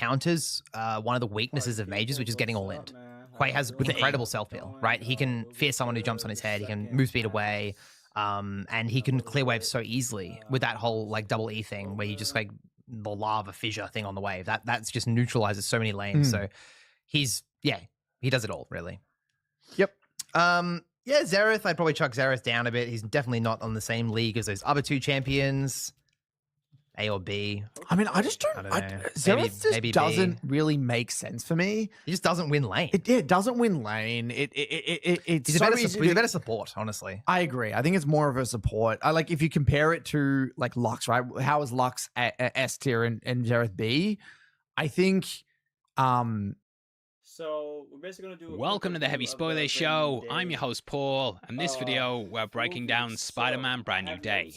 counters one of the weaknesses of mages, which is getting all in. Quay has incredible self heal, right? He can fear someone who jumps on his head. He can move speed away, and he can clear waves so easily with that whole like double E thing, where you just like the lava fissure thing on the wave. That's just neutralizes so many lanes. So he's he does it all really. Yep. Yeah, Xerath, I'd probably chuck Xerath down a bit. He's definitely not on the same league as those other two champions. A or B. I mean, I just don't. Xerath just doesn't really make sense for me. He just doesn't win lane. It doesn't win lane. He's a better support, honestly. I agree. I think it's more of a support. I like if you compare it to like Lux, right? How is Lux S tier and Xerath B? I think. So we're basically gonna do. Welcome to the Heavy Spoilers Show. I'm your host Paul, and this video we're breaking down Spider-Man Brand New Day.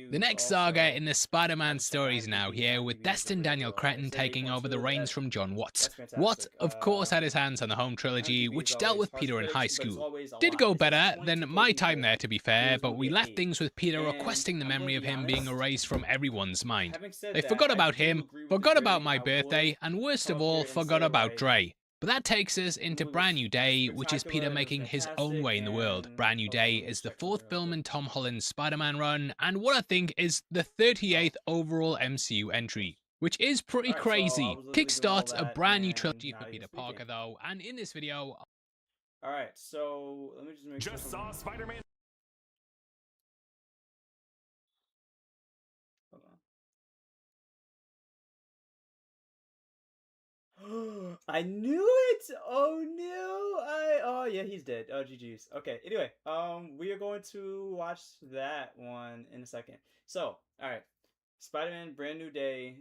The next saga in the Spider-Man story is now here, with Destin Daniel Cretton taking over the reins from John Watts. Watts, of course, had his hands on the home trilogy, which dealt with Peter in high school. Did go better than my time there, to be fair, but we left things with Peter requesting the memory of him being erased from everyone's mind. They forgot about him, forgot about my birthday, and worst of all, forgot about Dre. But that takes us into Brand New Day, which is Peter making his own way in the world. Brand New Day is the 4th film in Tom Holland's Spider-Man run, and what I think is the 38th overall MCU entry, which is pretty crazy. Kickstarts a brand new trilogy for Peter Parker though, and in this video... Alright, so let me just make sure. Just saw Spider-Man. I knew it! Oh no! Oh yeah, he's dead. Oh GG's. Okay, anyway, we are going to watch that one in a second. So, alright. Spider-Man Brand New Day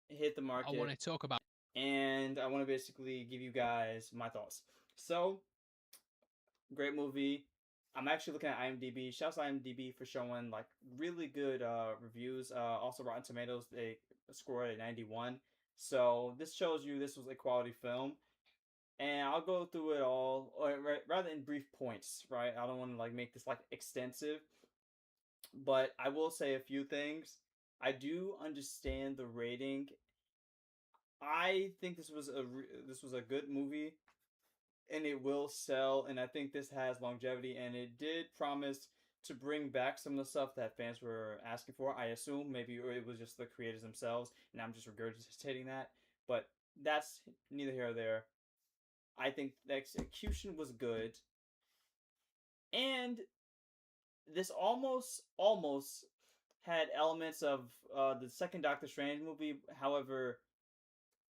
hit the market. I want to talk about, and I want to basically give you guys my thoughts. So, great movie. I'm actually looking at IMDb. Shouts to IMDb for showing like really good reviews. Also Rotten Tomatoes, they scored at 91. So this shows you this was a quality film, and I'll go through it all, or rather in brief points, right? I don't want to like make this like extensive, but I will say a few things. I do understand the rating. I think this was a good movie, and it will sell, and I think this has longevity, and it did promise to bring back some of the stuff that fans were asking for. I assume maybe it was just the creators themselves, and I'm just regurgitating that. But that's neither here or there. I think the execution was good. And this almost had elements of the second Doctor Strange movie. However,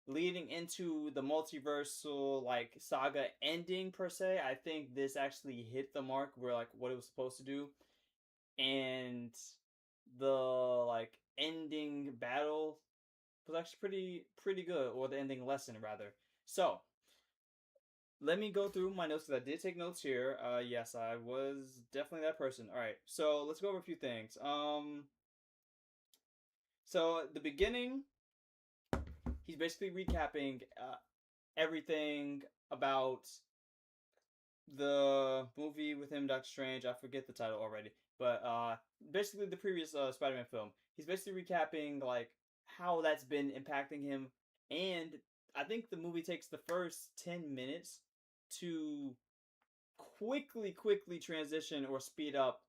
leading into the multiversal like saga ending per se, I think this actually hit the mark where like what it was supposed to do, and the like ending battle was actually pretty good, or the ending lesson rather. So let me go through my notes because I did take notes here. Yes, I was definitely that person. All right, so let's go over a few things. So the beginning, he's basically recapping everything about the movie with him, Doctor Strange. I forget the title already, but basically the previous Spider-Man film. He's basically recapping like how that's been impacting him, and I think the movie takes the first 10 minutes to quickly transition or speed up.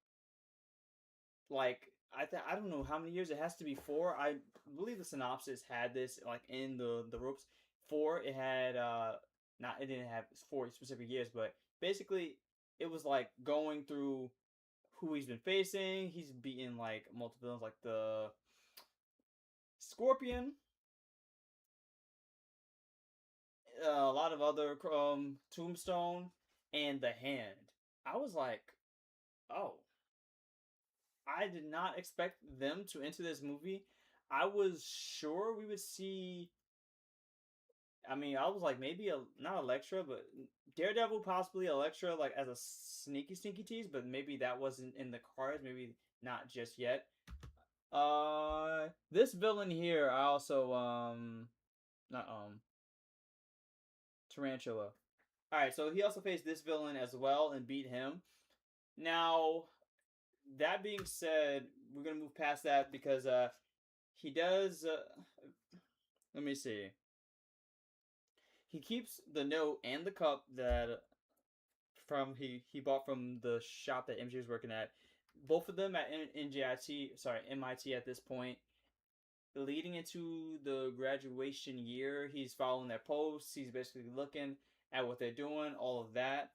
Like I don't know how many years. It has to be 4. I believe the synopsis had this like in the ropes. 4. It had it didn't have 4 specific years, but basically it was like going through who he's been facing. He's beaten like multiple villains, like the Scorpion, a lot of other Tombstone, and the Hand. I was like, oh. I did not expect them to enter this movie. I was sure we would see. I mean, I was like maybe not Elektra, but Daredevil, possibly Elektra, like as a sneaky tease. But maybe that wasn't in the cards. Maybe not just yet. This villain here, I also not Tarantula. All right, so he also faced this villain as well and beat him. Now, that being said, we're gonna move past that because he does. Let me see. He keeps the note and the cup that he bought from the shop that MJ was working at. Both of them at MIT at this point. Leading into the graduation year, he's following their posts. He's basically looking at what they're doing, all of that.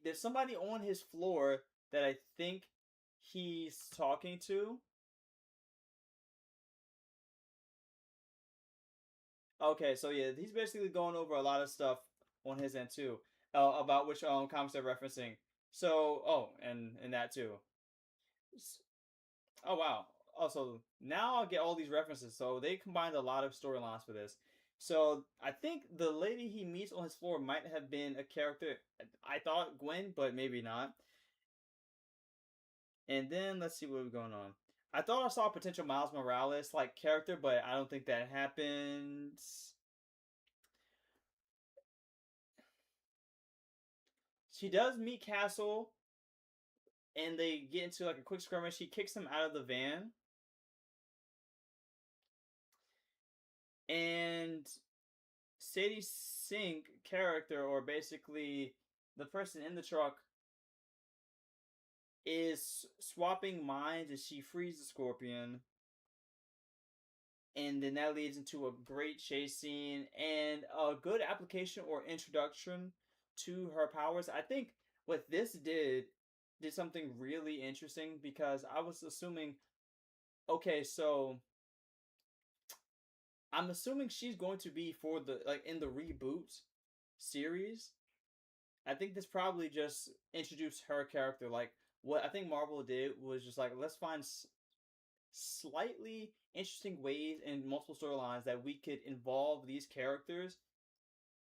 There's somebody on his floor that I think he's talking to. Okay, so yeah, he's basically going over a lot of stuff on his end too, about which comics they're referencing. So, and that too. Oh wow. Also, now I'll get all these references. So they combined a lot of storylines for this. So I think the lady he meets on his floor might have been a character. I thought Gwen, but maybe not. And then let's see what's going on. I thought I saw a potential Miles Morales like character, but I don't think that happens. She does meet Castle, and they get into like a quick skirmish. She kicks him out of the van. And Sadie Sink character, or basically the person in the truck, is swapping minds as she frees the Scorpion. And then that leads into a great chase scene and a good application or introduction to her powers. I think what this did something really interesting, because I was assuming, okay, so I'm assuming she's going to be for the, like, in the reboot series. I think this probably just introduced her character. Like, what I think Marvel did was just like, let's find slightly interesting ways in multiple storylines that we could involve these characters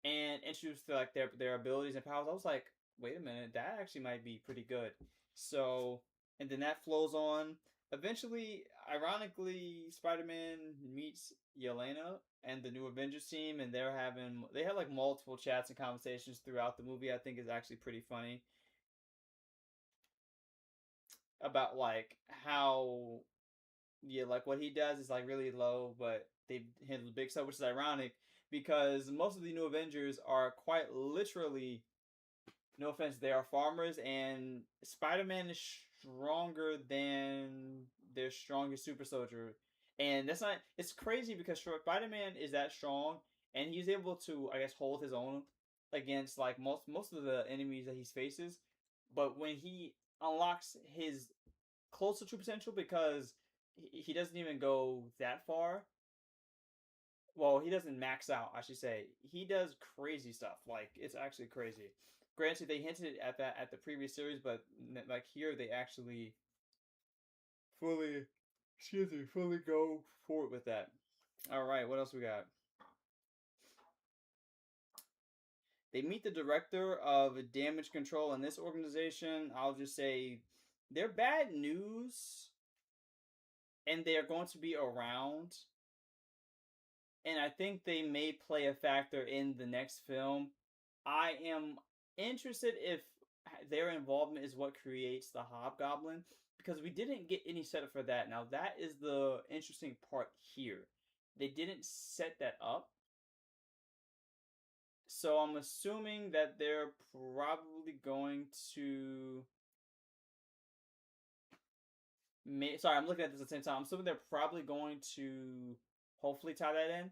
and introduce like their abilities and powers. I was like, wait a minute, that actually might be pretty good. So, and then that flows on. Eventually, ironically, Spider-Man meets Yelena and the new Avengers team, and they have like multiple chats and conversations throughout the movie. I think is actually pretty funny about like how, yeah, like what he does is like really low, but they handle the big stuff, which is ironic because most of the new Avengers are quite literally, no offense, they are farmers, and Spider-Man is stronger than their strongest super soldier. And that's not, it's crazy because Spider-Man is that strong, and he's able to, I guess, hold his own against like most of the enemies that he faces. But when he unlocks his closer to potential, because he doesn't even go that far. Well, he doesn't max out, I should say. He does crazy stuff. Like, it's actually crazy. Granted, they hinted at that at the previous series, but like here, they actually fully go forward with that. All right, what else we got? They meet the director of damage control in this organization. I'll just say they're bad news, and they're going to be around. And I think they may play a factor in the next film. I am interested if their involvement is what creates the Hobgoblin, because we didn't get any setup for that. Now, that is the interesting part here. They didn't set that up. So I'm assuming that they're probably going to... Sorry, I'm looking at this at the same time. I'm assuming they're probably going to hopefully tie that in.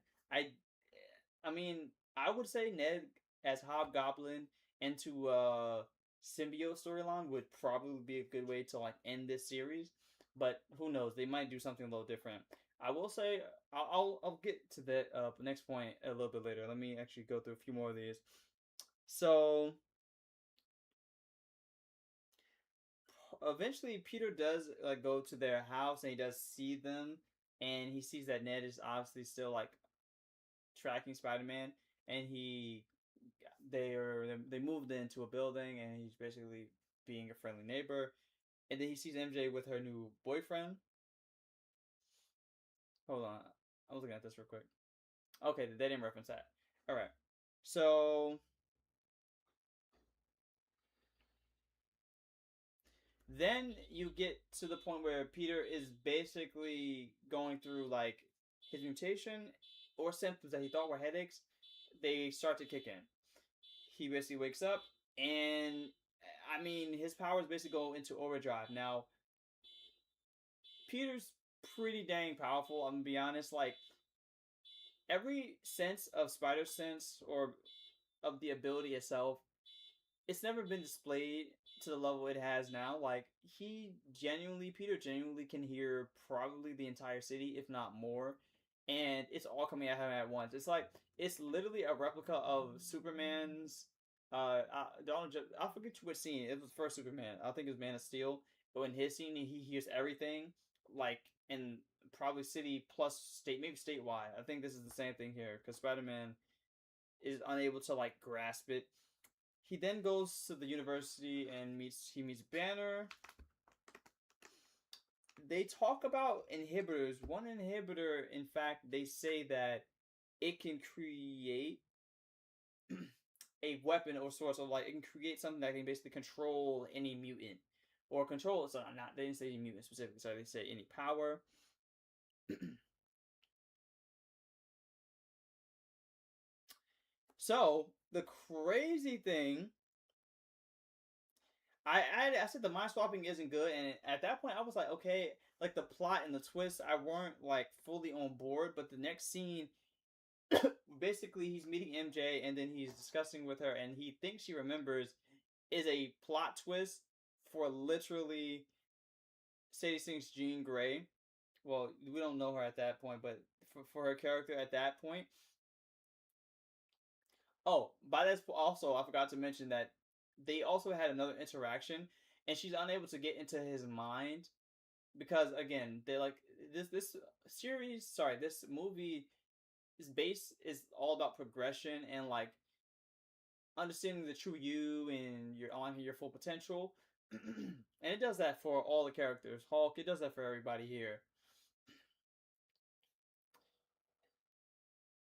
I mean, I would say Ned as Hobgoblin into a symbiote storyline would probably be a good way to like end this series. But who knows? They might do something a little different. I will say I'll get to that next point a little bit later. Let me actually go through a few more of these. So eventually, Peter does like go to their house, and he does see them, and he sees that Ned is obviously still like tracking Spider-Man, and they moved into a building, and he's basically being a friendly neighbor. And then he sees MJ with her new boyfriend. Hold on, I was looking at this real quick. Okay, they didn't reference that. All right, so Then you get to the point where Peter is basically going through like his mutation or symptoms that he thought were headaches. They start to kick in. He basically wakes up, and I mean, his powers basically go into overdrive. Now, Peter's pretty dang powerful. I'm gonna be honest. Like, every sense of spider sense or of the ability itself, it's never been displayed to the level it has now. Like, Peter genuinely can hear probably the entire city, if not more, and it's all coming at him at once. It's literally a replica of Superman's. I forget which scene. It was first Superman. I think it was Man of Steel. But in his scene, he hears everything, like in probably city plus state, maybe statewide. I think this is the same thing here because Spider-Man is unable to like grasp it. He then goes to the university and meets Banner. They talk about inhibitors. One inhibitor, in fact, they say that it can create a weapon or sort of like it can create something that can basically control any mutant or control. So they didn't say any mutant specifically. So they say any power. So the crazy thing, I said the mind swapping isn't good, and at that point I was like, okay, like the plot and the twist, I weren't like fully on board. But the next scene, basically he's meeting MJ, and then he's discussing with her, and he thinks she remembers, is a plot twist for literally Sadie Sink's Jean Grey. Well, we don't know her at that point, but for her character at that point. Oh, by this also, I forgot to mention that they also had another interaction, and she's unable to get into his mind because again, they like this movie is all about progression and like understanding the true you and you're unlocking your full potential. And it does that for all the characters. Hulk, it does that for everybody here.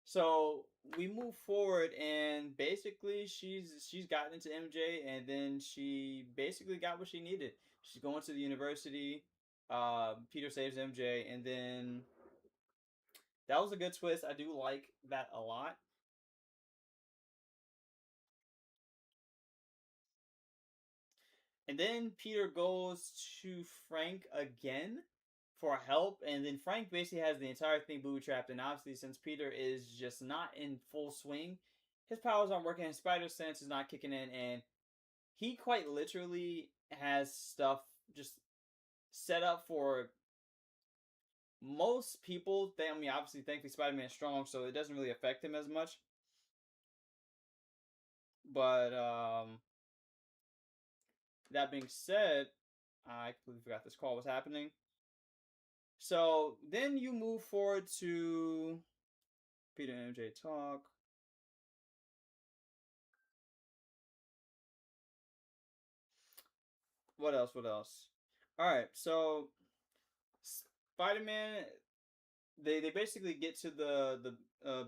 So we move forward, and basically she's gotten into MJ, and then she basically got what she needed. She's going to the university. Peter saves MJ, and then that was a good twist. I do like that a lot. And then Peter goes to Frank again for help, and then Frank basically has the entire thing booby trapped. And obviously, since Peter is just not in full swing, his powers aren't working, his spider sense is not kicking in, and he quite literally has stuff just set up for most people. I mean, obviously, thankfully, Spider-Man's strong, so it doesn't really affect him as much. But that being said, I completely forgot this call was happening. So then you move forward to Peter and MJ talk. What else? All right, so Spider-Man, they basically get to the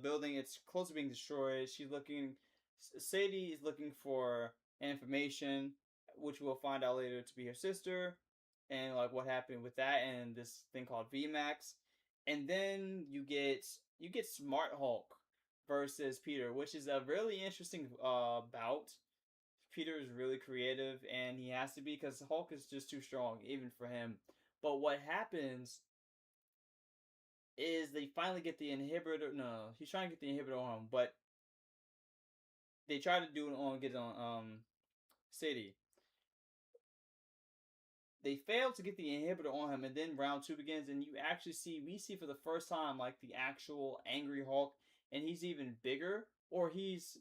building. It's close to being destroyed. Sadie is looking for information, which we'll find out later to be her sister, and like what happened with that and this thing called VMAX. And then you get Smart Hulk versus Peter, which is a really interesting bout. Peter is really creative, and he has to be because Hulk is just too strong even for him. But what happens is they finally get the inhibitor. No, he's trying to get the inhibitor on him, but they try to do it on Sadie. They fail to get the inhibitor on him, and then round 2 begins, and we see for the first time like the actual angry Hulk, and he's even bigger, or he's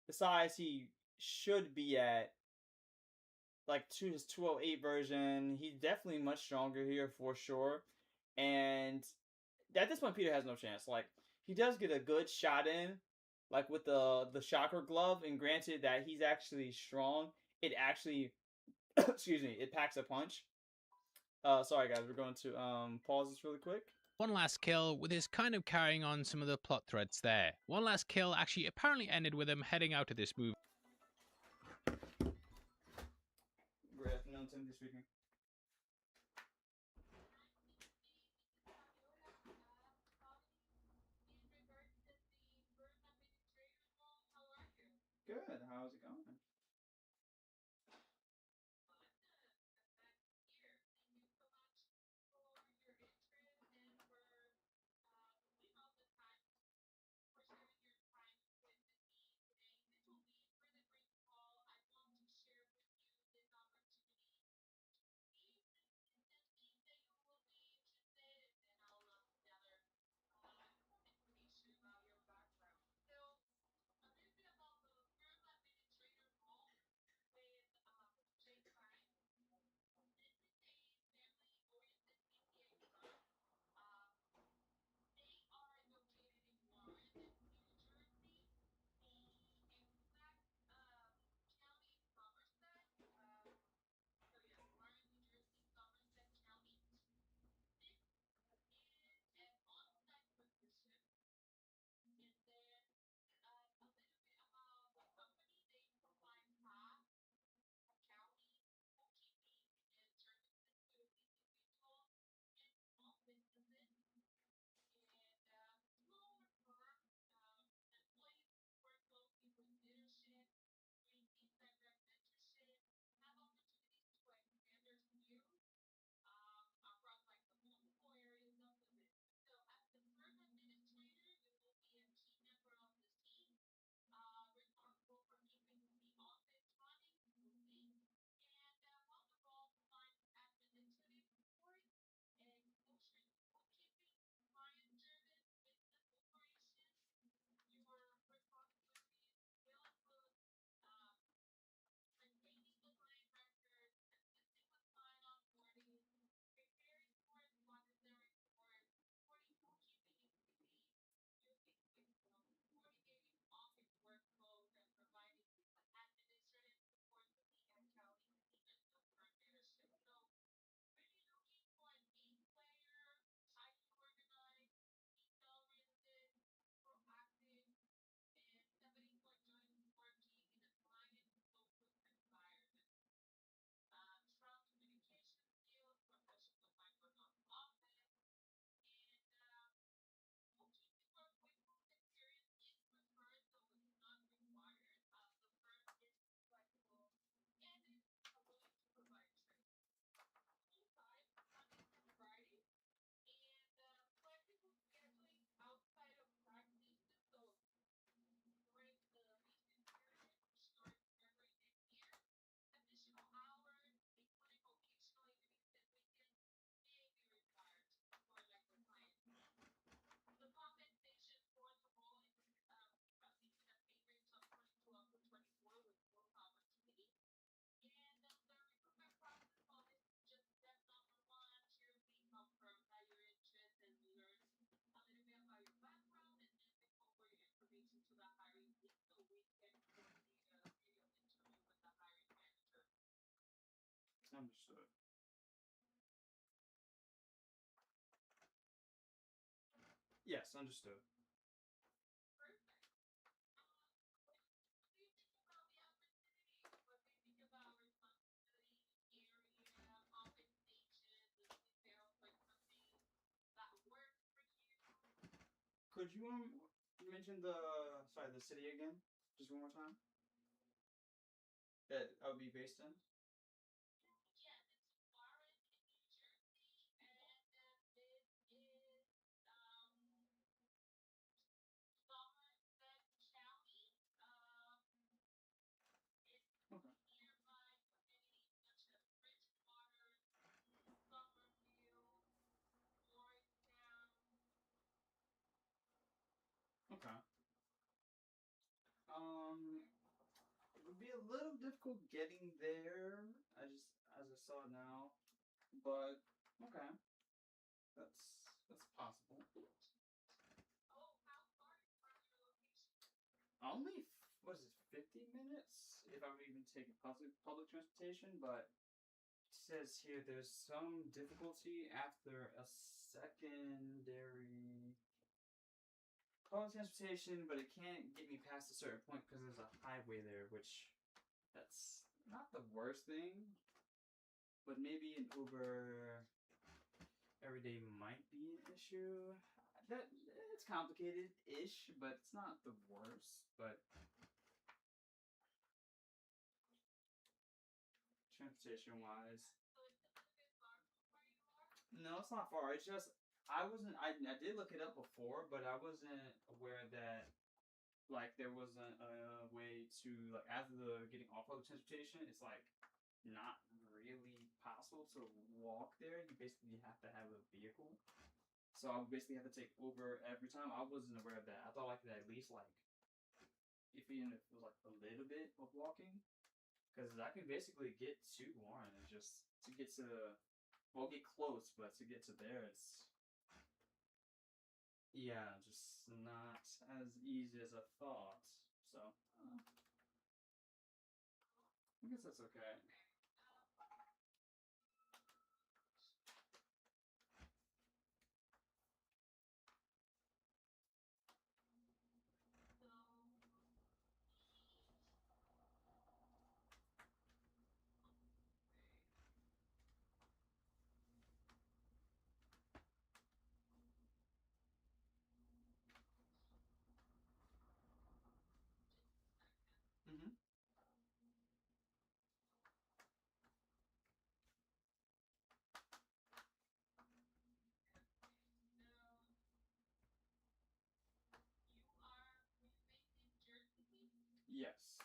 the size he should be at, like his 208 version. He's definitely much stronger here for sure, and at this point Peter has no chance. Like, he does get a good shot in, like with the shocker glove, and granted that he's actually strong, it actually excuse me, it packs a punch. Sorry guys, we're going to pause this really quick. One Last Kill, with his kind of carrying on some of the plot threads there. One Last Kill actually apparently ended with him heading out of this movie. Good afternoon, Dylan Timothy speaking. Good. How's it going? Understood. Yes, understood. Could you mention the city again, just one more time? That I would be based in. Okay. Okay. It would be a little difficult getting there. As I saw now, but okay, that's possible. Only what is it, 50 minutes? If I would even take public transportation, but it says here there's some difficulty after a secondary public transportation, but it can't get me past a certain point because there's a highway there, which that's not the worst thing. but maybe an Uber every day might be an issue. That it's complicated-ish, but it's not the worst. But transportation-wise, no, it's not far. It's just I wasn't. I did look it up before, but I wasn't aware that like there wasn't a way to like after the getting off public transportation, it's like not really possible to walk there. You basically have to have a vehicle. So I would basically have to take Uber every time. I wasn't aware of that. I thought I could at least like if even if it was like a little bit of walking, because I can basically get to Warren. It's just to get to well, get close, but to get to there, it's yeah, just not as easy as I thought. So I guess that's okay. Mm-hmm. Yes.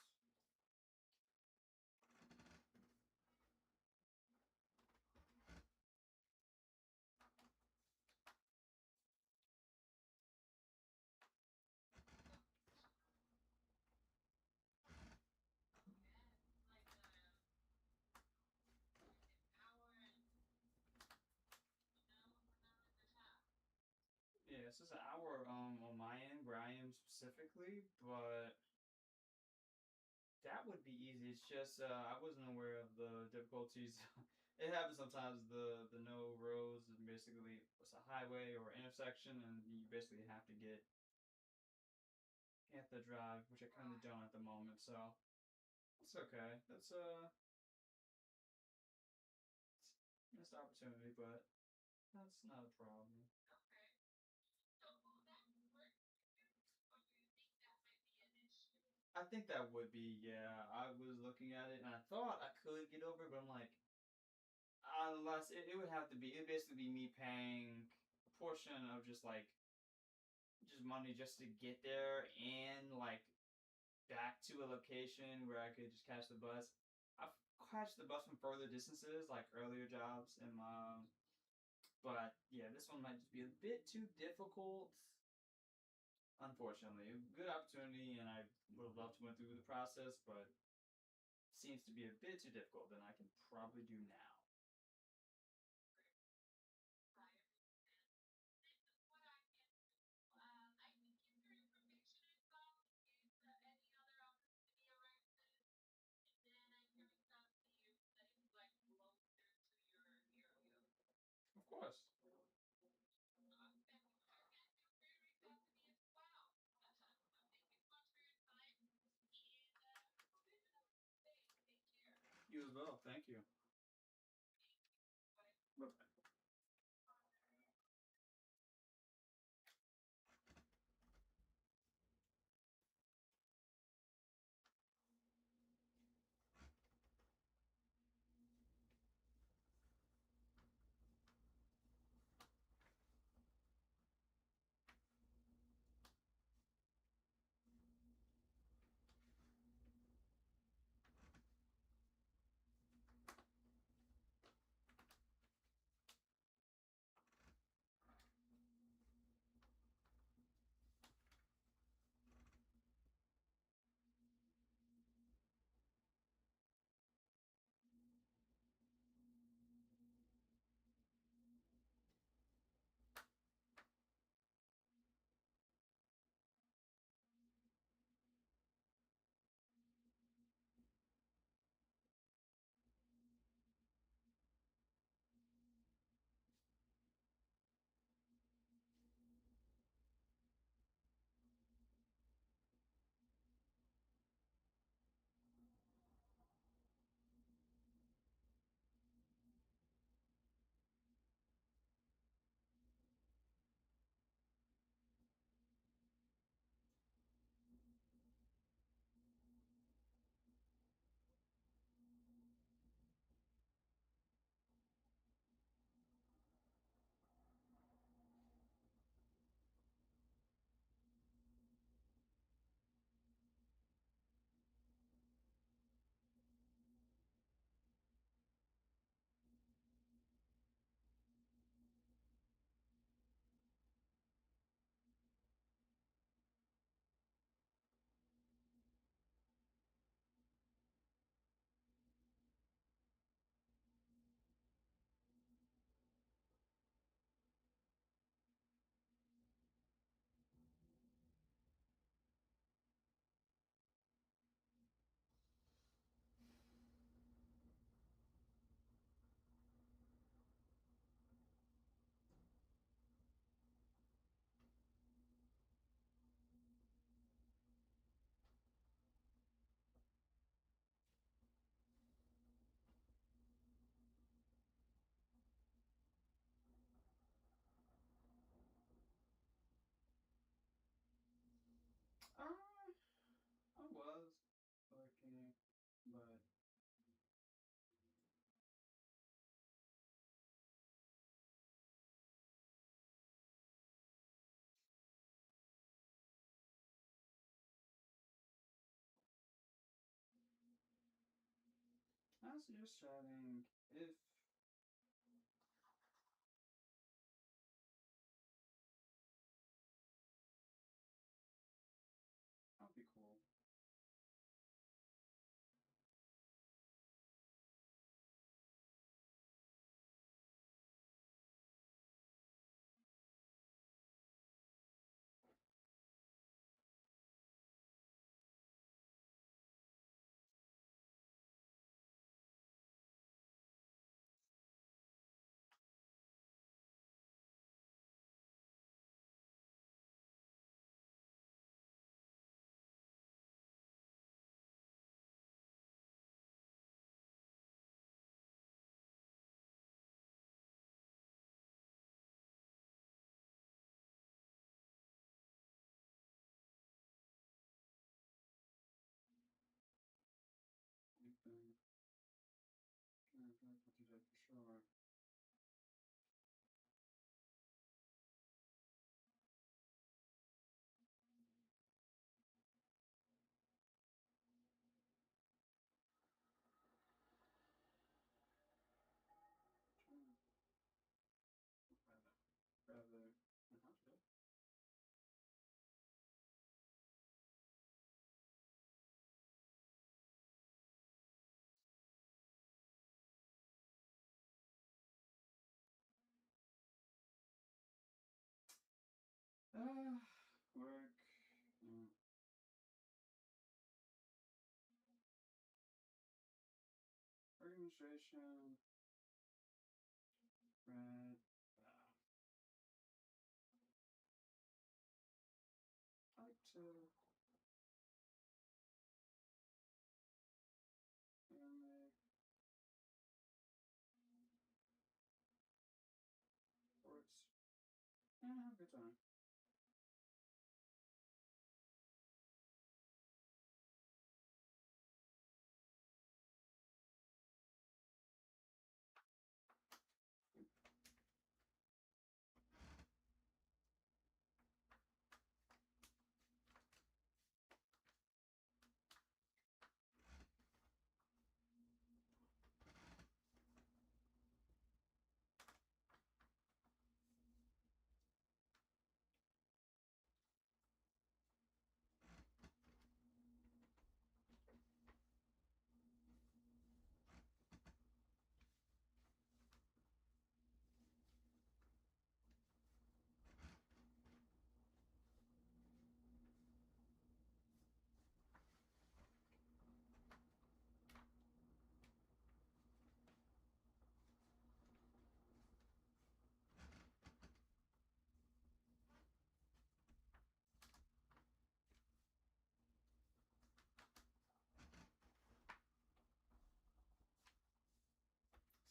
Yeah, it's just an hour on my end where I am specifically, but that would be easy. It's just I wasn't aware of the difficulties. It happens sometimes the no roads and basically it's a highway or intersection and you basically have to drive, which I kinda don't at the moment, so it's okay. That's it's missed opportunity, but that's not a problem. I think that would be, yeah. I was looking at it and I thought I could get over it, but I'm like, unless it would have to be, it'd basically be me paying a portion of just like, just money just to get there and like back to a location where I could just catch the bus. I've catched the bus from further distances, like earlier jobs in my, but yeah, this one might just be a bit too difficult. Unfortunately, a good opportunity, and I would have loved to went through the process, but seems to be a bit too difficult than I can probably do now. Of course. You as well. Thank you. Bye. I was looking, but I was just chatting if that'd be cool. You've been kind of like what you did for sure. Rather, work, administration, rent, I like to anime, sports, and have a good time.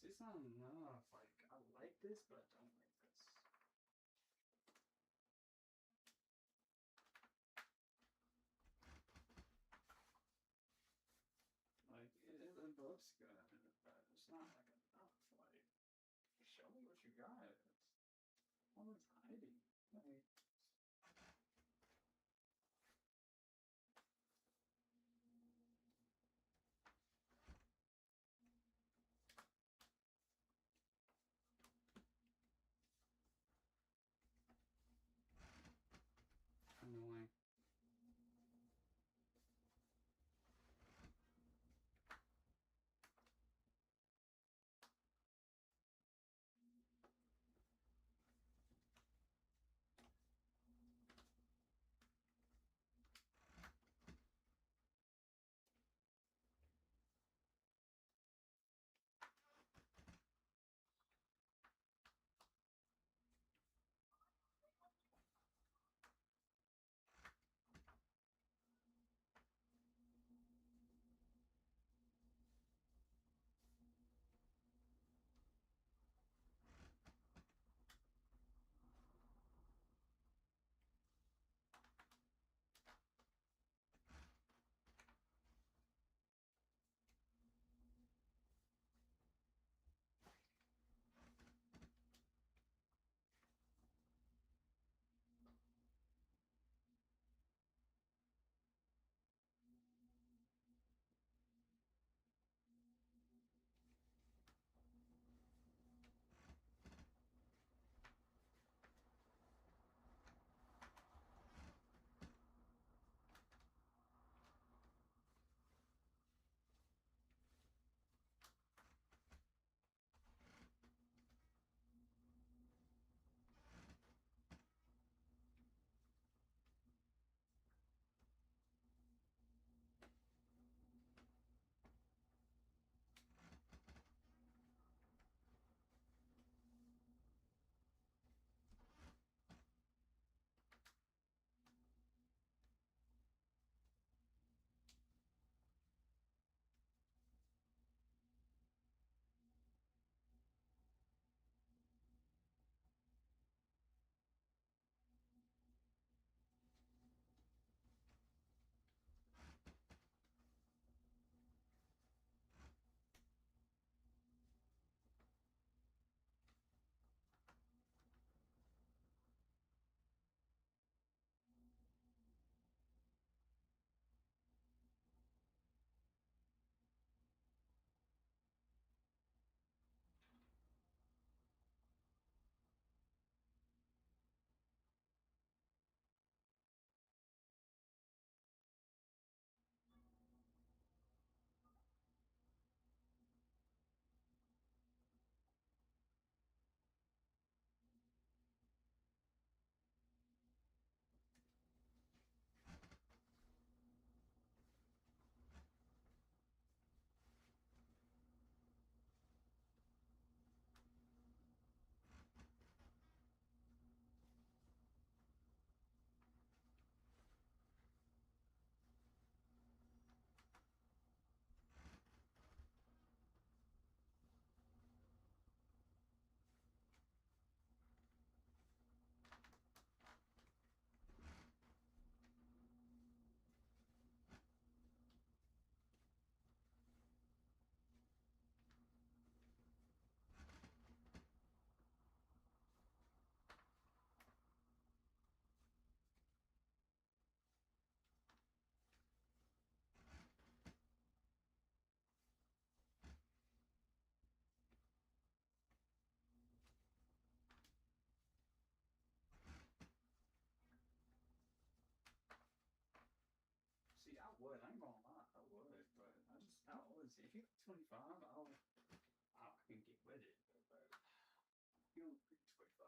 See, it's not enough. Like, I like this, but I don't like this. Like, it looks good, but it's not like enough. Like, show me what you got. All it's hiding. Like, annoying. would. I ain't gonna lie, I would. But I always, if you got 25, I can get with it. But you don't think 25.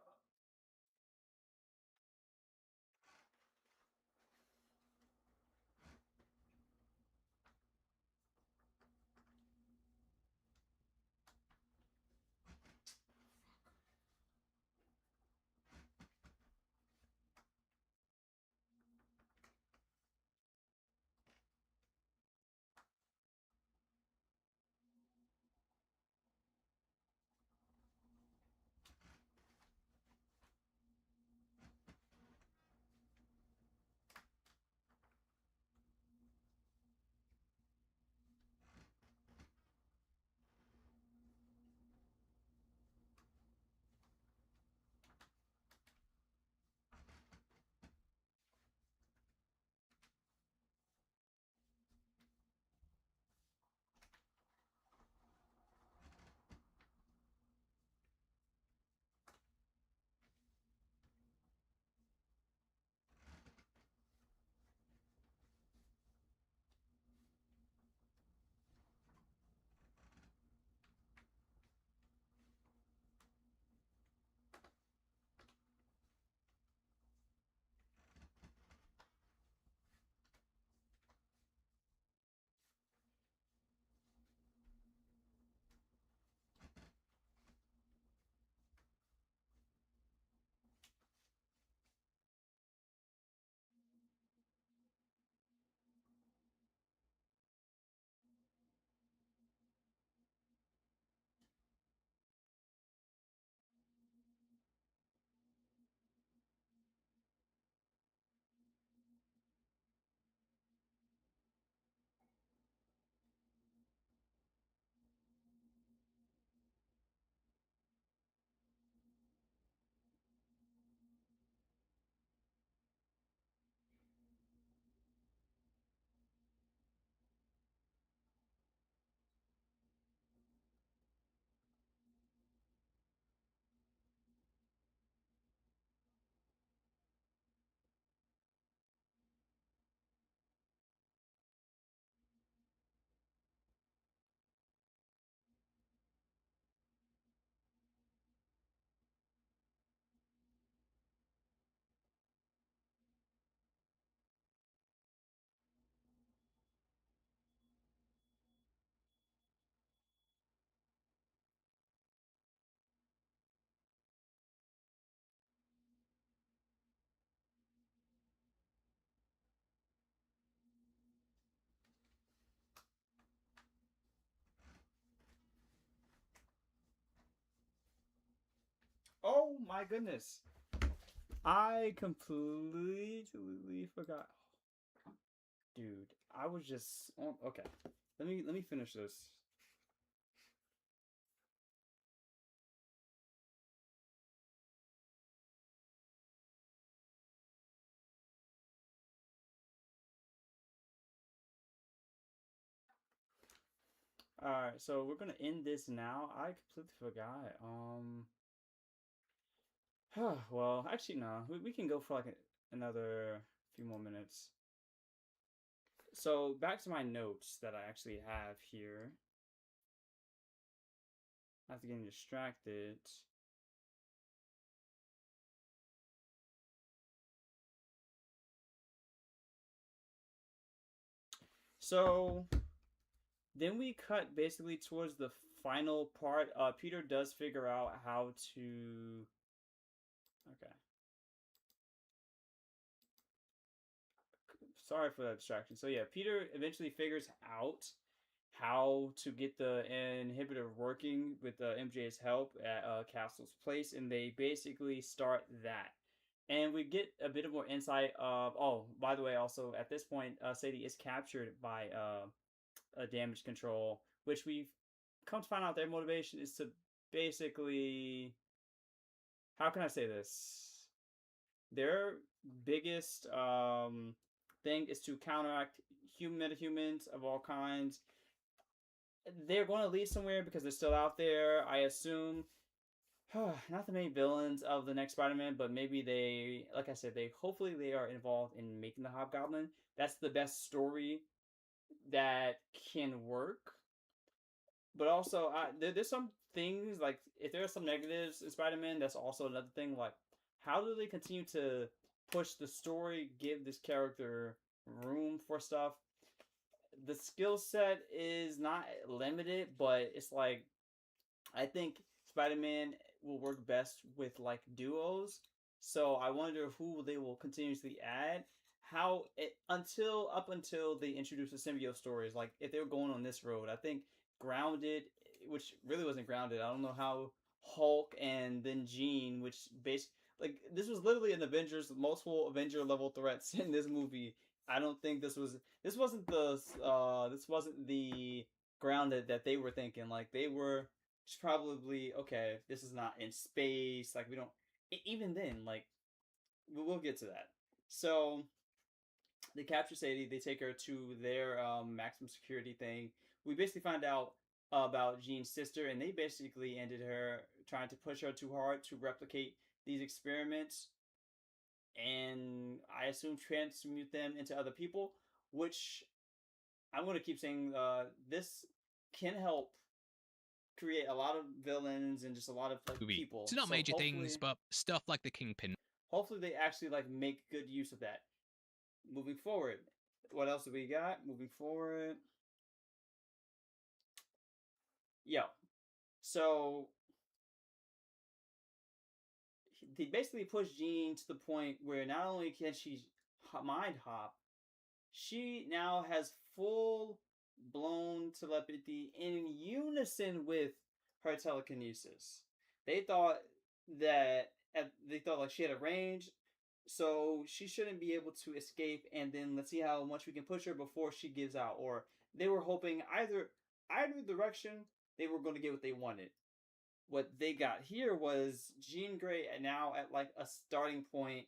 Oh my goodness. I completely forgot. Dude, I was just on, okay. Let me finish this. Alright, so we're gonna end this now. I completely forgot. Well, actually, no. We can go for like another few more minutes. So back to my notes that I actually have here. After getting distracted. So then we cut basically towards the final part. Peter does figure out how to. Okay. Sorry for that distraction. So yeah, Peter eventually figures out how to get the inhibitor working with MJ's help at Castle's place, and they basically start that. And we get a bit of more insight of. Oh, by the way, also at this point, Sadie is captured by a damage control, which we've come to find out their motivation is to basically. How can I say this? Their biggest thing is to counteract metahumans of all kinds. They're going to lead somewhere because they're still out there, I assume. Not the main villains of the next Spider-Man, but maybe they, like I said, hopefully they are involved in making the Hobgoblin. That's the best story that can work, but also there's some things like if there are some negatives in Spider-Man, that's also another thing. Like, how do they continue to push the story, give this character room for stuff? The skill set is not limited, but it's like I think Spider-Man will work best with like duos. So I wonder who they will continuously add. How it until they introduce the symbiote stories, like if they're going on this road, I think Grounded, which really wasn't grounded. I don't know how Hulk and then Jean, which based like this was literally an Avengers, multiple Avenger level threats in this movie. I don't think this wasn't the Grounded that they were thinking. Like they were just probably okay. This is not in space. Like we don't even then. Like we'll get to that. So they capture Sadie. They take her to their maximum security thing. We basically find out about Jean's sister, and they basically ended her trying to push her too hard to replicate these experiments, and I assume transmute them into other people. Which I'm going to keep saying this can help create a lot of villains and just a lot of like movie. people. It's not So major things, but stuff like the Kingpin. hopefully they actually like make good use of that. Moving forward, what else do we got? Moving forward, yo. So they basically push Jean to the point where not only can she mind hop, she now has full blown telepathy in unison with her telekinesis. They thought they thought like she had a range, so she shouldn't be able to escape. And then let's see how much we can push her before she gives out. Or they were hoping either direction they were going to get what they wanted. What they got here was Jean Grey now at like a starting point,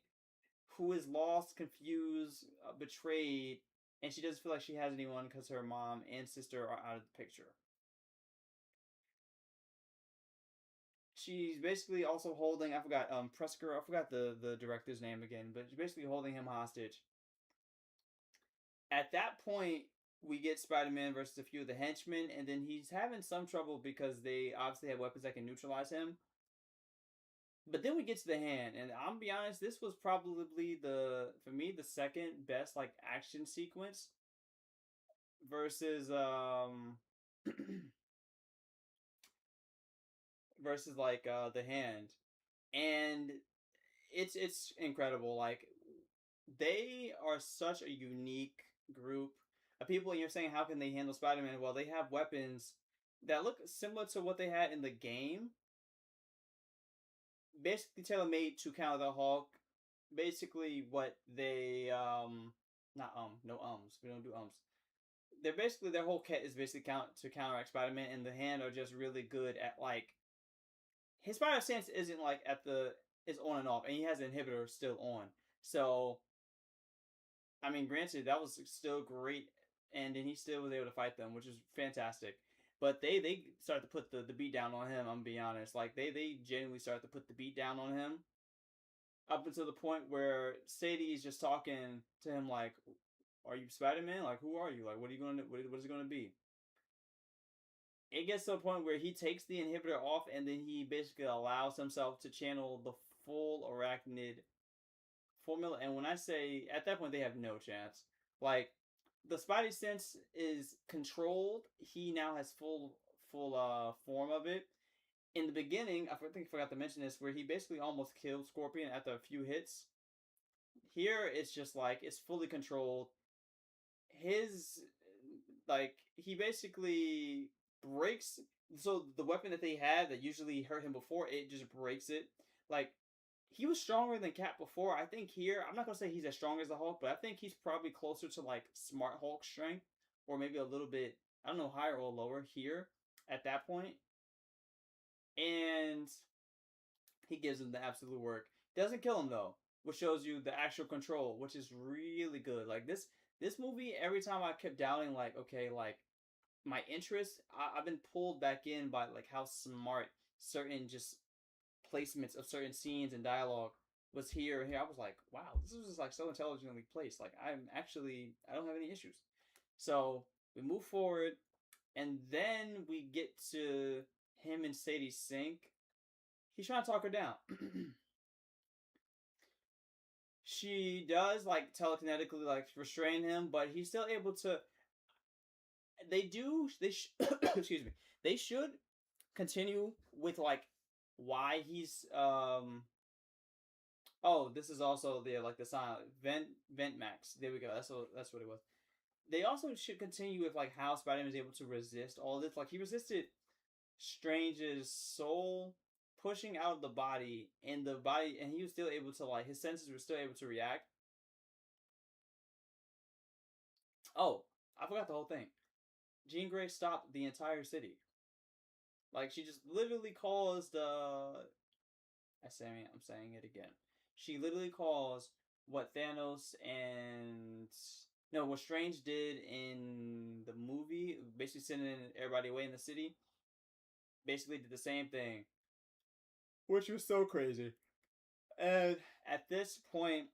who is lost, confused, betrayed, and she doesn't feel like she has anyone because her mom and sister are out of the picture. She's basically also holding, I forgot Presker, I forgot the director's name again, but she's basically holding him hostage. At that point, we get Spider-Man versus a few of the henchmen, and then he's having some trouble because they obviously have weapons that can neutralize him. But then we get to the hand, and I'm gonna be honest, this was probably for me the second best like action sequence versus versus like the hand. And it's incredible. Like they are such a unique group of people, and you're saying how can they handle Spider-Man? Well, they have weapons that look similar to what they had in the game, basically tailor-made to counter the Hulk. Basically what they not no we don't do they're basically their whole kit is basically to counteract Spider-Man, and the hand are just really good at like his spider sense isn't like at the is on and off, and he has an inhibitor still on. So I mean, granted, that was still great, and then he still was able to fight them, which is fantastic. But they started to put the beat down on him. I'm gonna be honest, like they genuinely started to put the beat down on him, up until the point where Sadie is just talking to him like, "Are you Spider-Man? Like, who are you? Like, what are you going to? What is it going to be?" It gets to a point where he takes the inhibitor off, and then he basically allows himself to channel the full arachnid formula. And when I say at that point, they have no chance. Like the Spidey sense is controlled. He now has full form of it. In the beginning, I think I forgot to mention this, where he basically almost killed Scorpion after a few hits. Here, it's just like it's fully controlled. His like he basically breaks. So the weapon that they had that usually hurt him before, it just breaks it. Like he was stronger than Cap before. I think here, I'm not gonna say he's as strong as the Hulk, but I think he's probably closer to like Smart Hulk strength, or maybe a little bit, I don't know, higher or lower here at that point. And he gives him the absolute work. Doesn't kill him though, which shows you the actual control, which is really good. Like this movie, every time I kept doubting, like, okay, like my interest, I've been pulled back in by like how smart certain just placements of certain scenes and dialogue was here and here. I was like, wow, this was just like so intelligently placed. Like I don't have any issues. So We move forward, and then we get to him and Sadie Sink. He's trying to talk her down. She does like telekinetically like restrain him, but he's still able to. Excuse me. They should continue with like why he's Oh, this is also the like the sign Vent Max. There we go. That's what it was. They also should continue with like how Spider-Man is able to resist all this. Like he resisted Strange's soul pushing out of the body, and he was still able to like his senses were still able to react. Oh, I forgot the whole thing. Jean Grey stopped the entire city. Like she just literally caused I'm saying it again. She literally caused what what Strange did in the movie, basically sending everybody away in the city. Basically did the same thing, which was so crazy. And at this point,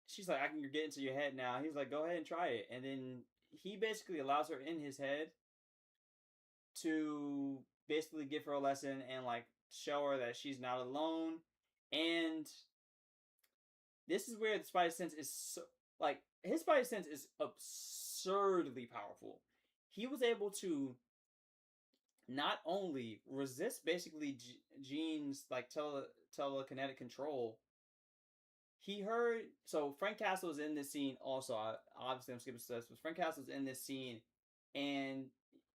she's like, I can get into your head now. He's like, go ahead and try it. And then he basically allows her in his head to basically give her a lesson and like show her that she's not alone. And this is where the Spidey sense is so, like his Spidey sense is absurdly powerful. He was able to not only resist basically Jean's like telekinetic control. He heard, so Frank Castle is in this scene also. Obviously I'm skipping steps, but Frank Castle's in this scene and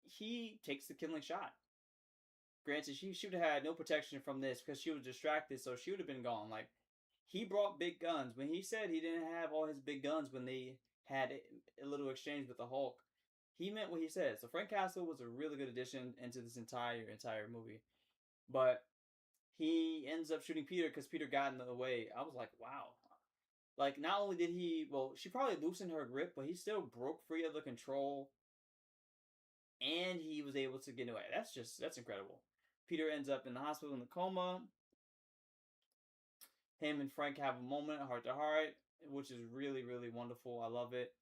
he takes the killing shot. Granted, she would have had no protection from this because she was distracted, so she would have been gone. Like, he brought big guns. When he said he didn't have all his big guns when they had a little exchange with the Hulk, he meant what he said. So Frank Castle was a really good addition into this entire movie. But he ends up shooting Peter because Peter got in the way. I was like, wow. Like, not only did she probably loosened her grip, but he still broke free of the control. And he was able to get away. That's incredible. Peter ends up in the hospital in a coma. Him and Frank have a moment, heart to heart, which is really, really wonderful. I love it.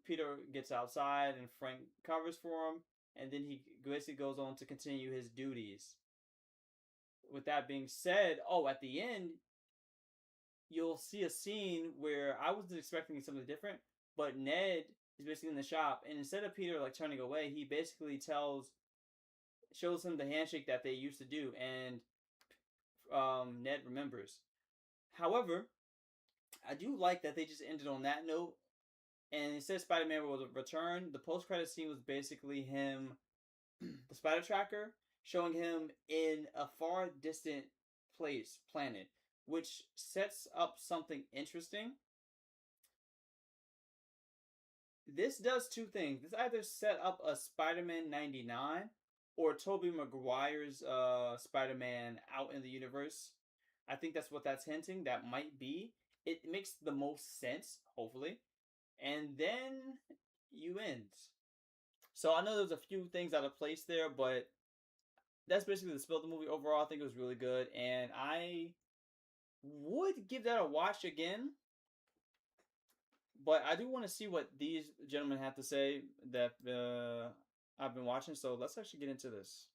Peter gets outside and Frank covers for him. And then he basically goes on to continue his duties. With that being said, at the end, you'll see a scene where I wasn't expecting something different, but Ned is basically in the shop, and instead of Peter like turning away, he basically shows him the handshake that they used to do, and Ned remembers. However, I do like that they just ended on that note, and instead Spider-Man will return. The post-credit scene was basically him, the Spider Tracker, showing him in a far distant planet, which sets up something interesting. This does two things. This either set up a Spider-Man 99 or Tobey Maguire's Spider-Man out in the universe. I think that's what that's hinting. That might be. It makes the most sense, hopefully. And then you end. So I know there's a few things out of place there, but that's basically the spill of the movie. Overall, I think it was really good, and I would give that a watch again. But I do want to see what these gentlemen have to say that I've been watching. So let's actually get into this.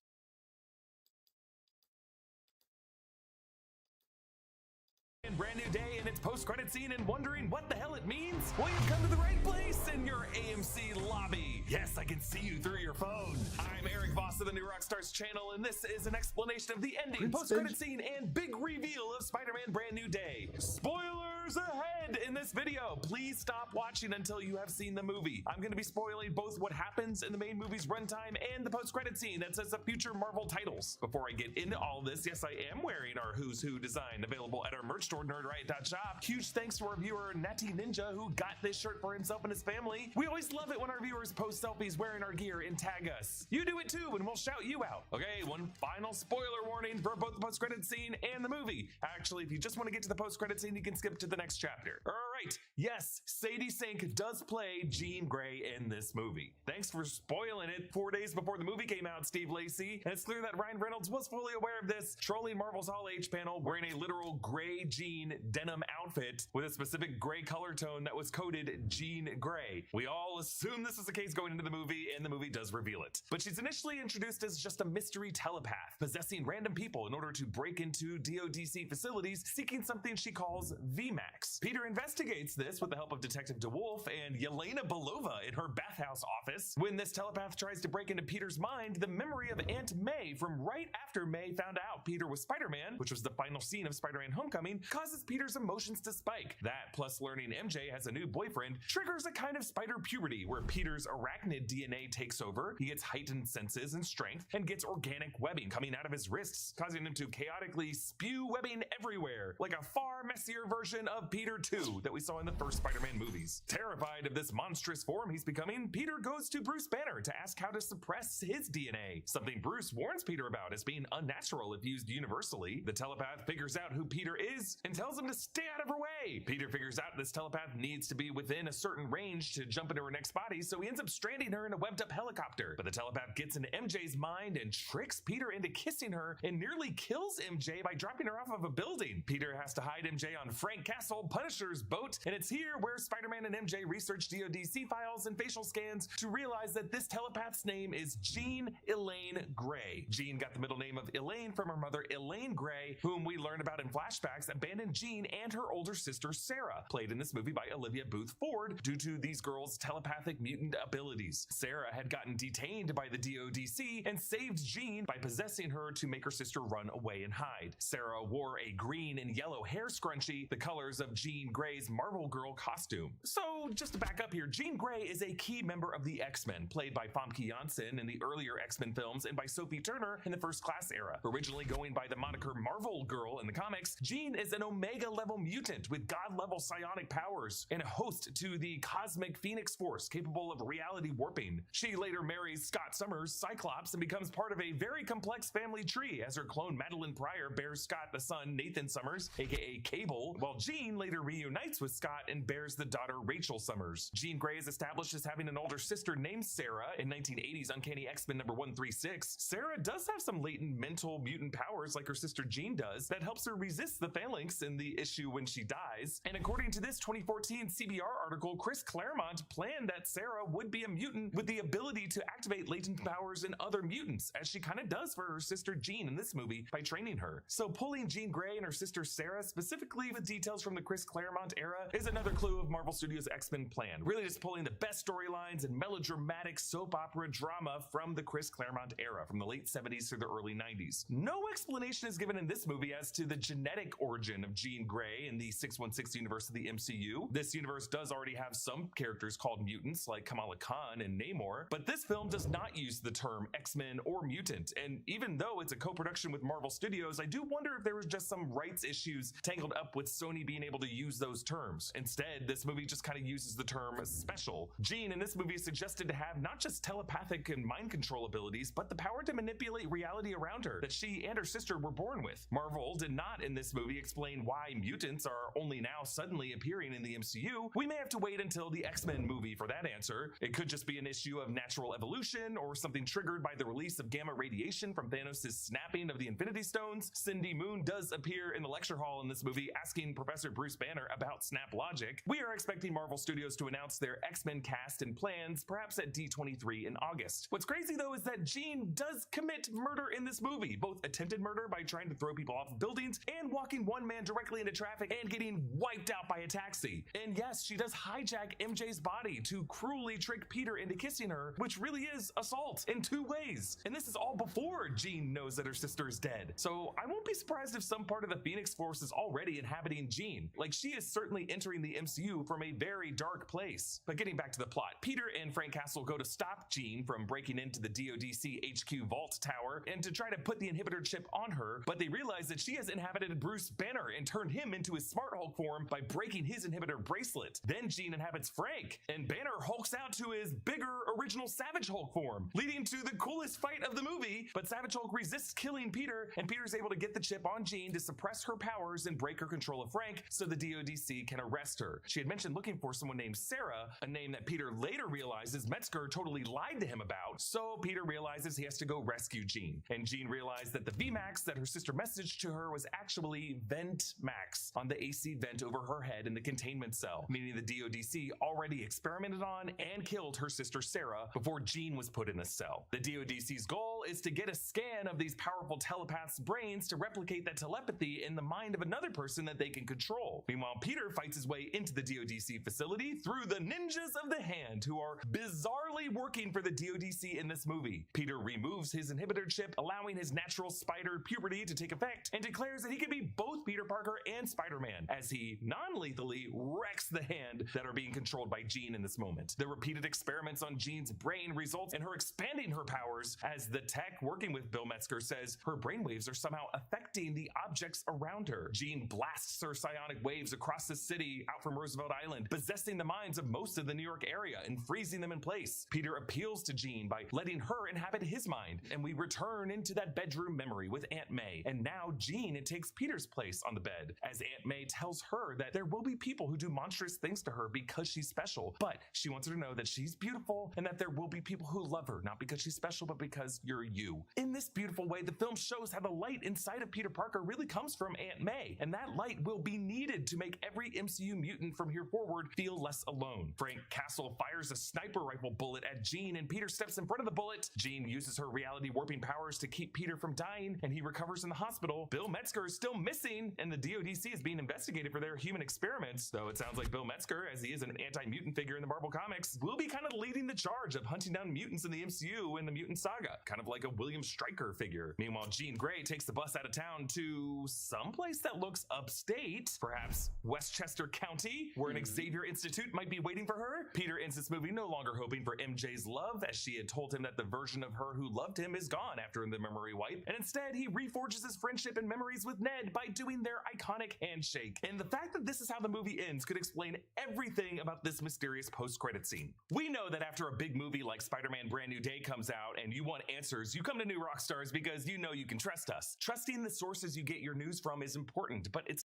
Brand new day and its post-credit scene and wondering what the hell it means? Well, you've come to the right place in your AMC lobby. Yes, I can see you through your phone. I'm Eric Voss of the New Rockstars channel, and this is an explanation of the ending, post-credit scene, and big reveal of Spider-Man Brand New Day. Spoilers ahead in this video. Please stop watching until you have seen the movie. I'm going to be spoiling both what happens in the main movie's runtime and the post-credit scene that sets up future Marvel titles. Before I get into all this, yes, I am wearing our Who's Who design available at our merch store, nerdriot.shop. Huge thanks to our viewer Natty Ninja, who got this shirt for himself and his family. We always love it when our viewers post selfies wearing our gear and tag us. You do it too, and we'll shout you out. Okay, one final spoiler warning for both the post-credit scene and the movie. Actually, if you just want to get to the post-credit scene, you can skip to the next chapter. All right, yes, Sadie Sink does play Jean Grey in this movie. Thanks for spoiling it 4 days before the movie came out, Steve Lacy. And it's clear that Ryan Reynolds was fully aware of this, trolling Marvel's Hall H panel wearing a literal gray jean denim outfit with a specific gray color tone that was coded Jean Grey. We all assume this is the case going into the movie, and the movie does reveal it. But she's initially introduced as just a mystery telepath, possessing random people in order to break into DODC facilities, seeking something she calls VMAX. Peter investigates this with the help of Detective DeWolf and Yelena Belova in her bathhouse office. When this telepath tries to break into Peter's mind, the memory of Aunt May from right after May found out Peter was Spider-Man, which was the final scene of Spider-Man Homecoming, causes Peter's emotions to spike. That, plus learning MJ has a new boyfriend, triggers a kind of spider puberty where Peter's arachnid DNA takes over, he gets heightened senses and strength, and gets organic webbing coming out of his wrists, causing him to chaotically spew webbing everywhere, like a far messier version of Peter 2 that we saw in the first Spider-Man movies. Terrified of this monstrous form he's becoming, Peter goes to Bruce Banner to ask how to suppress his DNA, something Bruce warns Peter about as being unnatural if used universally. The telepath figures out who Peter is and tells him to stay out of her way. Peter figures out this telepath needs to be within a certain range to jump into her next body, so he ends up stranding her in a webbed up helicopter. But the telepath gets into MJ's mind and tricks Peter into kissing her and nearly kills MJ by dropping her off of a building. Peter has to hide MJ on Frank Castle, Punisher's boat, and it's here where Spider-Man and MJ research DODC files and facial scans to realize that this telepath's name is Jean Elaine Grey. Jean got the middle name of Elaine from her mother Elaine Grey, whom we learn about in flashbacks abandoned Jean and her older sister Sarah, played in this movie by Olivia Booth Ford, due to these girls' telepathic mutant abilities. Sarah had gotten detained by the DODC and saved Jean by possessing her to make her sister run away and hide. Sarah wore a green and yellow hair scrunchie, the colors of Jean Grey's Marvel Girl costume. So just to back up here, Jean Grey is a key member of the X-Men, played by Famke Janssen in the earlier X-Men films and by Sophie Turner in the First Class era. Originally going by the moniker Marvel Girl in the comics, Jean is an Omega-level mutant with God-level psionic powers and a host to the Cosmic Phoenix Force capable of reality warping. She later marries Scott Summers, Cyclops, and becomes part of a very complex family tree as her clone Madeline Pryor bears Scott the son Nathan Summers, aka Cable, while Jean later reunites with Scott and bears the daughter Rachel Summers. Jean Grey is established as having an older sister named Sarah in 1980's Uncanny X-Men number 136. Sarah does have some latent mental mutant powers like her sister Jean does that helps her resist the Phalanx in the issue when she dies. And according to this 2014 CBR article, Chris Claremont planned that Sarah would be a mutant with the ability to activate latent powers in other mutants, as she kind of does for her sister Jean in this movie by training her. So pulling Jean Grey and her sister Sarah, specifically with details from the Chris Claremont era, is another clue of Marvel Studios' X-Men plan. Really just pulling the best storylines and melodramatic soap opera drama from the Chris Claremont era, from the late 70s through the early 90s. No explanation is given in this movie as to the genetic origin of Jean Grey in the 616 universe of the MCU. This universe does already have some characters called mutants like Kamala Khan and Namor, but this film does not use the term X-Men or mutant, and even though it's a co-production with Marvel Studios, I do wonder if there was just some rights issues tangled up with Sony being able to use those terms. Instead, this movie just kind of uses the term special. Jean in this movie is suggested to have not just telepathic and mind control abilities, but the power to manipulate reality around her that she and her sister were born with. Marvel did not in this movie explain why mutants are only now suddenly appearing in the MCU. We may have to wait until the X-Men movie for that answer. It could just be an issue of natural evolution or something triggered by the release of gamma radiation from Thanos' snapping of the Infinity Stones. Cindy Moon does appear in the lecture hall in this movie asking Professor Bruce Banner about snap logic. We are expecting Marvel Studios to announce their X-Men cast and plans perhaps at D23 in August. What's crazy though is that Jean does commit murder in this movie, both attempted murder by trying to throw people off of buildings and walking one man directly into traffic and getting wiped out by a taxi. And yes, she does hijack MJ's body to cruelly trick Peter into kissing her, which really is assault in 2 ways. And this is all before Jean knows that her sister is dead. So I won't be surprised if some part of the Phoenix Force is already inhabiting Jean. Like, she is certainly entering the MCU from a very dark place. But getting back to the plot, Peter and Frank Castle go to stop Jean from breaking into the DODC HQ vault tower and to try to put the inhibitor chip on her, but they realize that she has inhabited Bruce Banner and turned him into his Smart Hulk form by breaking his inhibitor bracelet. Then Jean inhabits Frank, and Banner hulks out to his bigger original Savage Hulk form, leading to the coolest fight of the movie. But Savage Hulk resists killing Peter, and Peter's able to get the chip on Jean to suppress her powers and break her control of Frank, so the DODC can arrest her. She had mentioned looking for someone named Sarah, a name that Peter later realizes Metzger totally lied to him about, so Peter realizes he has to go rescue Jean. And Jean realized that the VMAX that her sister messaged to her was actually Vent Max on the AC vent over her head in the containment cell, meaning the DODC already experimented on and killed her sister Sarah before Jean was put in the cell. The DODC's goal is to get a scan of these powerful telepaths' brains to replicate that telepathy in the mind of another person that they can control. Meanwhile, Peter fights his way into the DODC facility through the Ninjas of the Hand, who are bizarrely working for the DODC in this movie. Peter removes his inhibitor chip, allowing his natural spider puberty to take effect, and declares that he can be both Peter Parker and Spider-Man, as he non-lethally wrecks the hand that are being controlled by Jean in this moment. The repeated experiments on Jean's brain results in her expanding her powers, as the tech working with Bill Metzger says her brainwaves are somehow affecting the objects around her. Jean blasts her psionic waves across the city out from Roosevelt Island, possessing the minds of most of the New York area and freezing them in place. Peter appeals to Jean by letting her inhabit his mind, and we return into that bedroom memory with Aunt May. And now Jean takes Peter's place on the bed, as Aunt May tells her that there will be people who do monstrous things to her because she's special, but she wants her to know that she's beautiful and that there will be people who love her, not because she's special, but because you're you. In this beautiful way, the film shows how the light inside of Peter Parker really comes from Aunt May, and that light will be needed to make every MCU mutant from here forward feel less alone. Frank Castle fires a sniper rifle bullet at Jean, and Peter steps in front of the bullet. Jean uses her reality warping powers to keep Peter from dying, and he recovers in the hospital. Bill Metzger is still missing, and the DODC is being investigated for their human experiments, though it sounds like Bill Metzger, as he is an anti-mutant figure in the Marvel Comics, will be kind of leading the charge of hunting down mutants in the MCU in the Mutant Saga, kind of like a William Stryker figure. Meanwhile, Jean Grey takes the bus out of town to someplace that looks upstate, perhaps Westchester County, where an Xavier Institute might be waiting for her. Peter ends this movie no longer hoping for MJ's love, as she had told him that the version of her who loved him is gone after the memory wipe, and instead he reforges his friendship and memories with Ned by doing their iconic handshake. And the fact that this is how the movie ends could explain everything about this mysterious post-credit scene. We know that after a big movie like Spider-Man Brand New Day comes out and you want answers, you come to New Rockstars because you know you can trust us. Trusting the sources you get your news from is important, but it's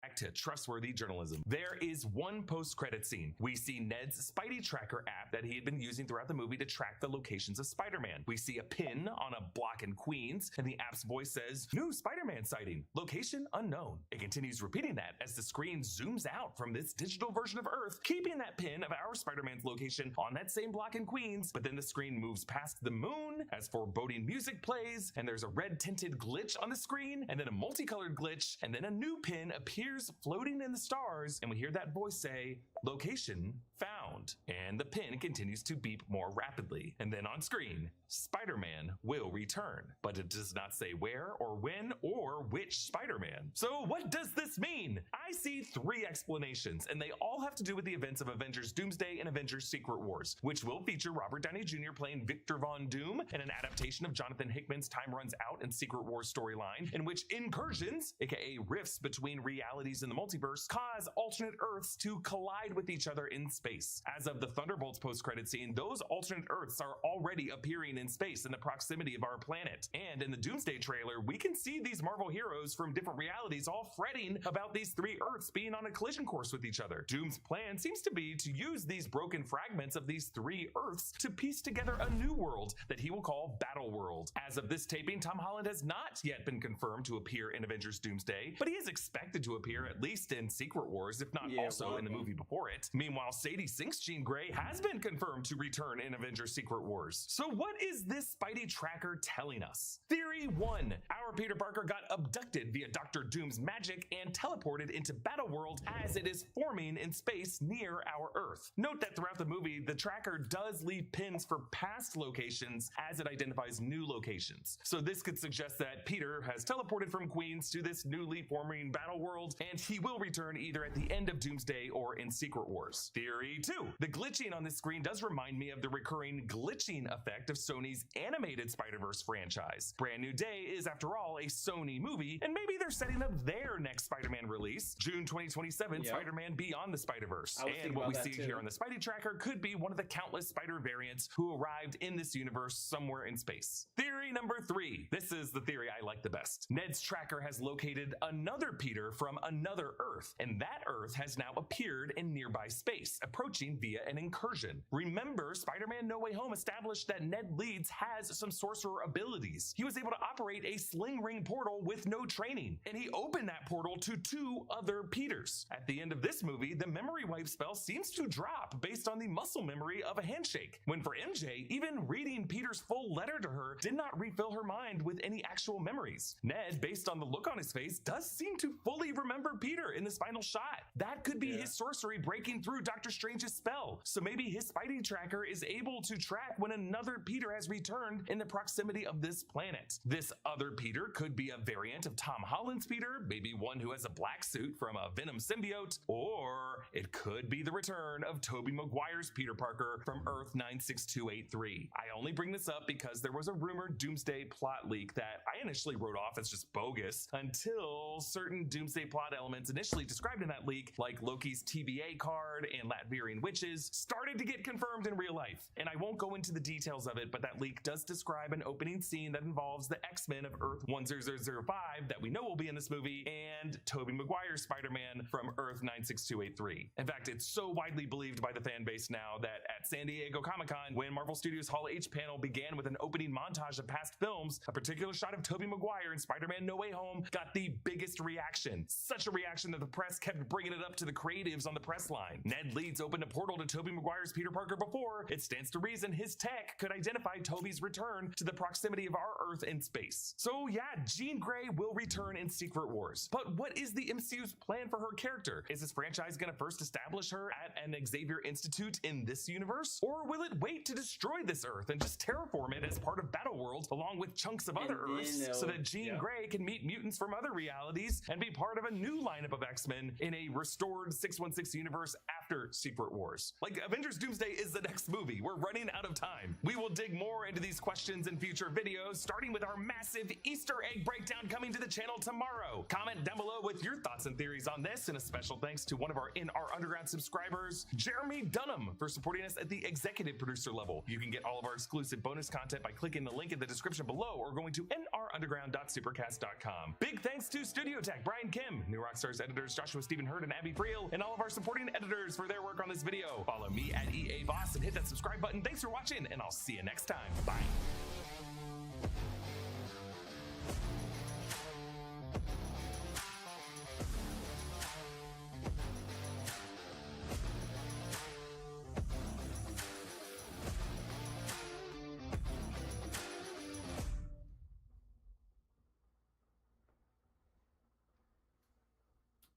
back to trustworthy journalism. There is one post-credit scene. We see Ned's Spidey Tracker app that he had been using throughout the movie to track the locations of Spider-Man. We see a pin on a block in Queens, and the app's voice says, "New Spider-Man sighting, location unknown." It continues repeating that as the screen zooms out from this digital version of Earth, keeping that pin of our Spider-Man's location on that same block in Queens, but then the screen moves past the moon as foreboding music plays, and there's a red tinted glitch on the screen, and then a multicolored glitch, and then a new pin appears floating in the stars, and we hear that voice say, "Location found." And the pin continues to beep more rapidly. And then on screen, Spider-Man will return, but it does not say where or when or which Spider-Man. So what does this mean? I see three explanations, and they all have to do with the events of Avengers Doomsday and Avengers Secret Wars, which will feature Robert Downey Jr. playing Victor Von Doom in an adaptation of Jonathan Hickman's Time Runs Out and Secret Wars storyline, in which incursions, aka rifts between realities in the multiverse, cause alternate Earths to collide with each other in space. As of the Thunderbolts post-credit scene, those alternate Earths are already appearing in space in the proximity of our planet. And in the Doomsday trailer, we can see these Marvel heroes from different realities all fretting about these three Earths being on a collision course with each other. Doom's plan seems to be to use these broken fragments of these three Earths to piece together a new world that he will call Battle World. As of this taping, Tom Holland has not yet been confirmed to appear in Avengers Doomsday, but he is expected to appear at least in Secret Wars, if not also in the movie before it. Meanwhile, Sadie Sink's Jean Grey has been confirmed to return in Avengers Secret Wars. So what is this Spidey tracker telling us? Theory 1. Our Peter Parker got abducted via Dr. Doom's magic and teleported into Battle World as it is forming in space near our Earth. Note that throughout the movie, the tracker does leave pins for past locations as it identifies new locations. So this could suggest that Peter has teleported from Queens to this newly forming Battle World, and he will return either at the end of Doomsday or in Secret Wars. Theory 2. The glitching on this screen does remind me of the recurring glitching effect of Sony's animated Spider-Verse franchise. Brand New Day is, after all, a Sony movie, and maybe they're setting up their next Spider-Man release. June 20 2027 Yep. Spider-Man Beyond the Spider-Verse. I was And thinking what we about that see here too. on the Spidey Tracker could be one of the countless spider variants who arrived in this universe somewhere in space. Theory number 3. This is the theory I like the best. Ned's tracker has located another Peter from another Earth, and that Earth has now appeared in nearby space, approaching via an incursion. Remember, Spider-Man No Way Home established that Ned Leeds has some sorcerer abilities. He was able to operate a sling ring portal with no training, and he opened that portal to 2 other Peters. At the end of this movie, the memory wipe spell seems to drop based on the muscle memory of a handshake. When for MJ, even reading Peter's full letter to her did not refill her mind with any actual memories. Ned, based on the look on his face, does seem to fully remember Peter in this final shot. That could be his sorcery breaking through Doctor Strange's spell. So maybe his Spidey tracker is able to track when another Peter has returned in the proximity of this planet. This other Peter could be a variant of Tom Holland's Peter, maybe one who has a black suit from a Venom symbiote, or it could be the return of Tobey Maguire's Peter Parker from Earth 96283. I only bring this up because there was a rumored Doomsday plot leak that I initially wrote off as just bogus until certain Doomsday plot elements initially described in that leak, like Loki's TVA card and Latvian witches, started to get confirmed in real life. And I won't go into the details of it, but that leak does describe an opening scene that involves the X-Men of Earth 10005 that we know will be in this movie, and Tobey Maguire's Spider-Man from Earth 96283. In fact, it's so widely believed by the fan base now that at San Diego Comic-Con, when Marvel Studios Hall H panel began with an opening montage of past films, a particular shot of Tobey Maguire in Spider-Man No Way Home got the biggest reaction. Such a reaction that the press kept bringing it up to the creatives on the press line. Ned Leeds opened a portal to Tobey Maguire's Peter Parker before. It stands to reason his tech could identify Tobey's return to the proximity of our Earth in space. So yeah, Jean Grey will return in Secret Wars. But what is the MCU's plan for her character? Is this franchise going to first establish her at an Xavier Institute in this universe? Or will it wait to destroy this Earth and just terraform it as part of Battleworld along with chunks of other Earths so that Jean Grey can meet mutants from other realities and be part of a new lineup of X-Men in a restored 616 universe after Secret Wars? Like, Avengers Doomsday is the next movie. We're running out of time. We will dig more into these questions in future videos, starting with our massive Easter egg breakdown coming to the channel tomorrow. Comment down below with your thoughts and theories on this, and a special thanks to one of our In Our Underground subscribers, Jeremy Dunham, for supporting us at the executive producer level. You can get all of our exclusive bonus content by clicking the link in the description below or going to nrunderground.supercast.com. Big thanks to Studio Tech, Brian Kim, New Rockstars editors Joshua Stephen Hurd and Abby Friel, and all of our supporting editors for their work on this video. Follow me at EA Boss and hit that subscribe button. Thanks for watching, and I'll see you next time. Bye.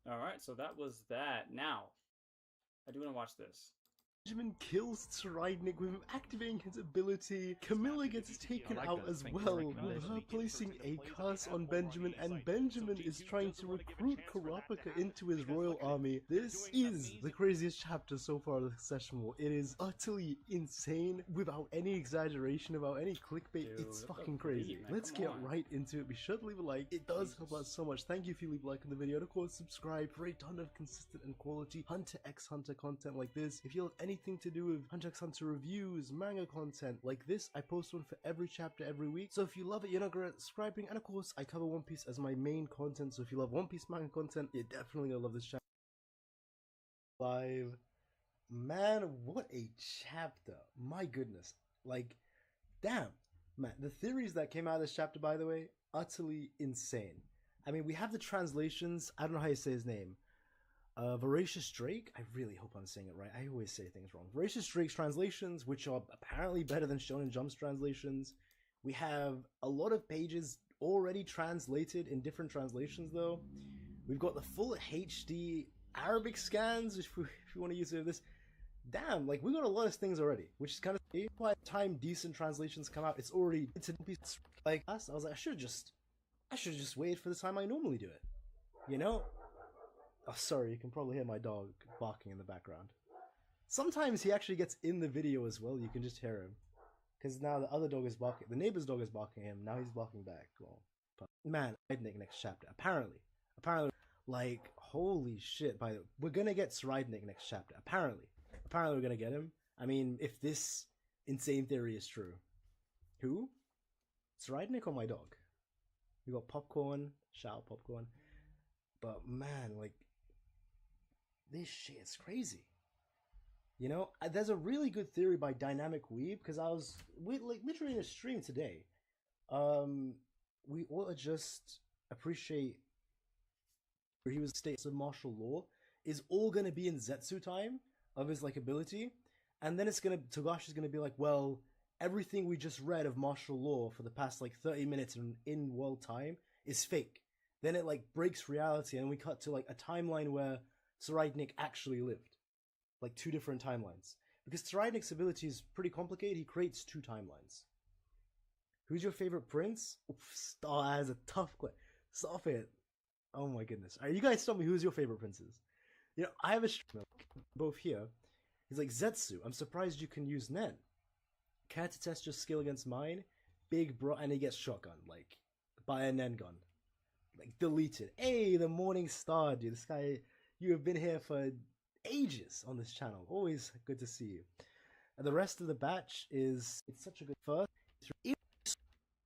All right, so that was that. Now, I do want to watch this. Benjamin kills Tridnick with him activating his ability. Camilla gets taken out as well, with her placing a curse on Benjamin, and Benjamin is trying to recruit Kurapika into his royal army. This is the craziest chapter so far of the Session War. It is utterly insane, without any exaggeration, without any clickbait. It's fucking crazy. Let's get right into it. Be sure to leave a like. It does help us so much. Thank you if you leave a like on the video, and of course subscribe for a ton of consistent and quality Hunter x Hunter content like this. If you have anything to do with Hunter x Hunter reviews, manga content like this, I post one for every chapter every week. So if you love it, you're not gonna subscribing, and of course I cover One Piece as my main content. So if you love One Piece manga content, you're definitely gonna love this chapter. Live, man, what a chapter! My goodness, like, damn, man, the theories that came out of this chapter, by the way, utterly insane. I mean, we have the translations. I don't know how you say his name. Voracious Drake, I really hope I'm saying it right. I always say things wrong. Voracious Drake's translations, which are apparently better than Shonen Jump's translations. We have a lot of pages already translated in different translations, though. We've got the full HD Arabic scans, if you want to use it. This, damn, like, we got a lot of things already, which is kind of by the time decent translations come out, it's already like us. I was like, I should just wait for the time I normally do it, you know. Oh, sorry, you can probably hear my dog barking in the background. Sometimes he actually gets in the video as well, you can just hear him. Because now the other dog is barking, the neighbor's dog is barking at him, now he's barking back. Well, but man, Tridnick next chapter. Apparently, like, Holy shit! By the way, we're gonna get Sridnik next chapter. Apparently we're gonna get him. I mean, if this insane theory is true, who? Sridnik or my dog? We got Popcorn, shout out Popcorn. But man, like, this shit is crazy. You know, there's a really good theory by Dynamic Weeb, because we like literally in a stream today. We ought to just appreciate where he was states of martial law is all gonna be in Zetsu time of his like ability, and then Togashi's gonna be like, well, everything we just read of martial law for the past like 30 minutes in world time is fake. Then it like breaks reality, and we cut to like a timeline where Sridnik actually lived. Like 2 different timelines. Because Sridnik's ability is pretty complicated, he creates 2 timelines. Who's your favorite prince? Oof, that is a tough question. Stop it. Oh my goodness. Alright, you guys tell me who's your favorite princes. You know, I have a both here. He's like, Zetsu, I'm surprised you can use Nen. Care to test your skill against mine? Big bro, and he gets shotgun, like, by a Nen gun. Like, deleted. Hey, the Morning Star, dude. This guy, you have been here for ages on this channel. Always good to see you. And the rest of the batch it's such a good first.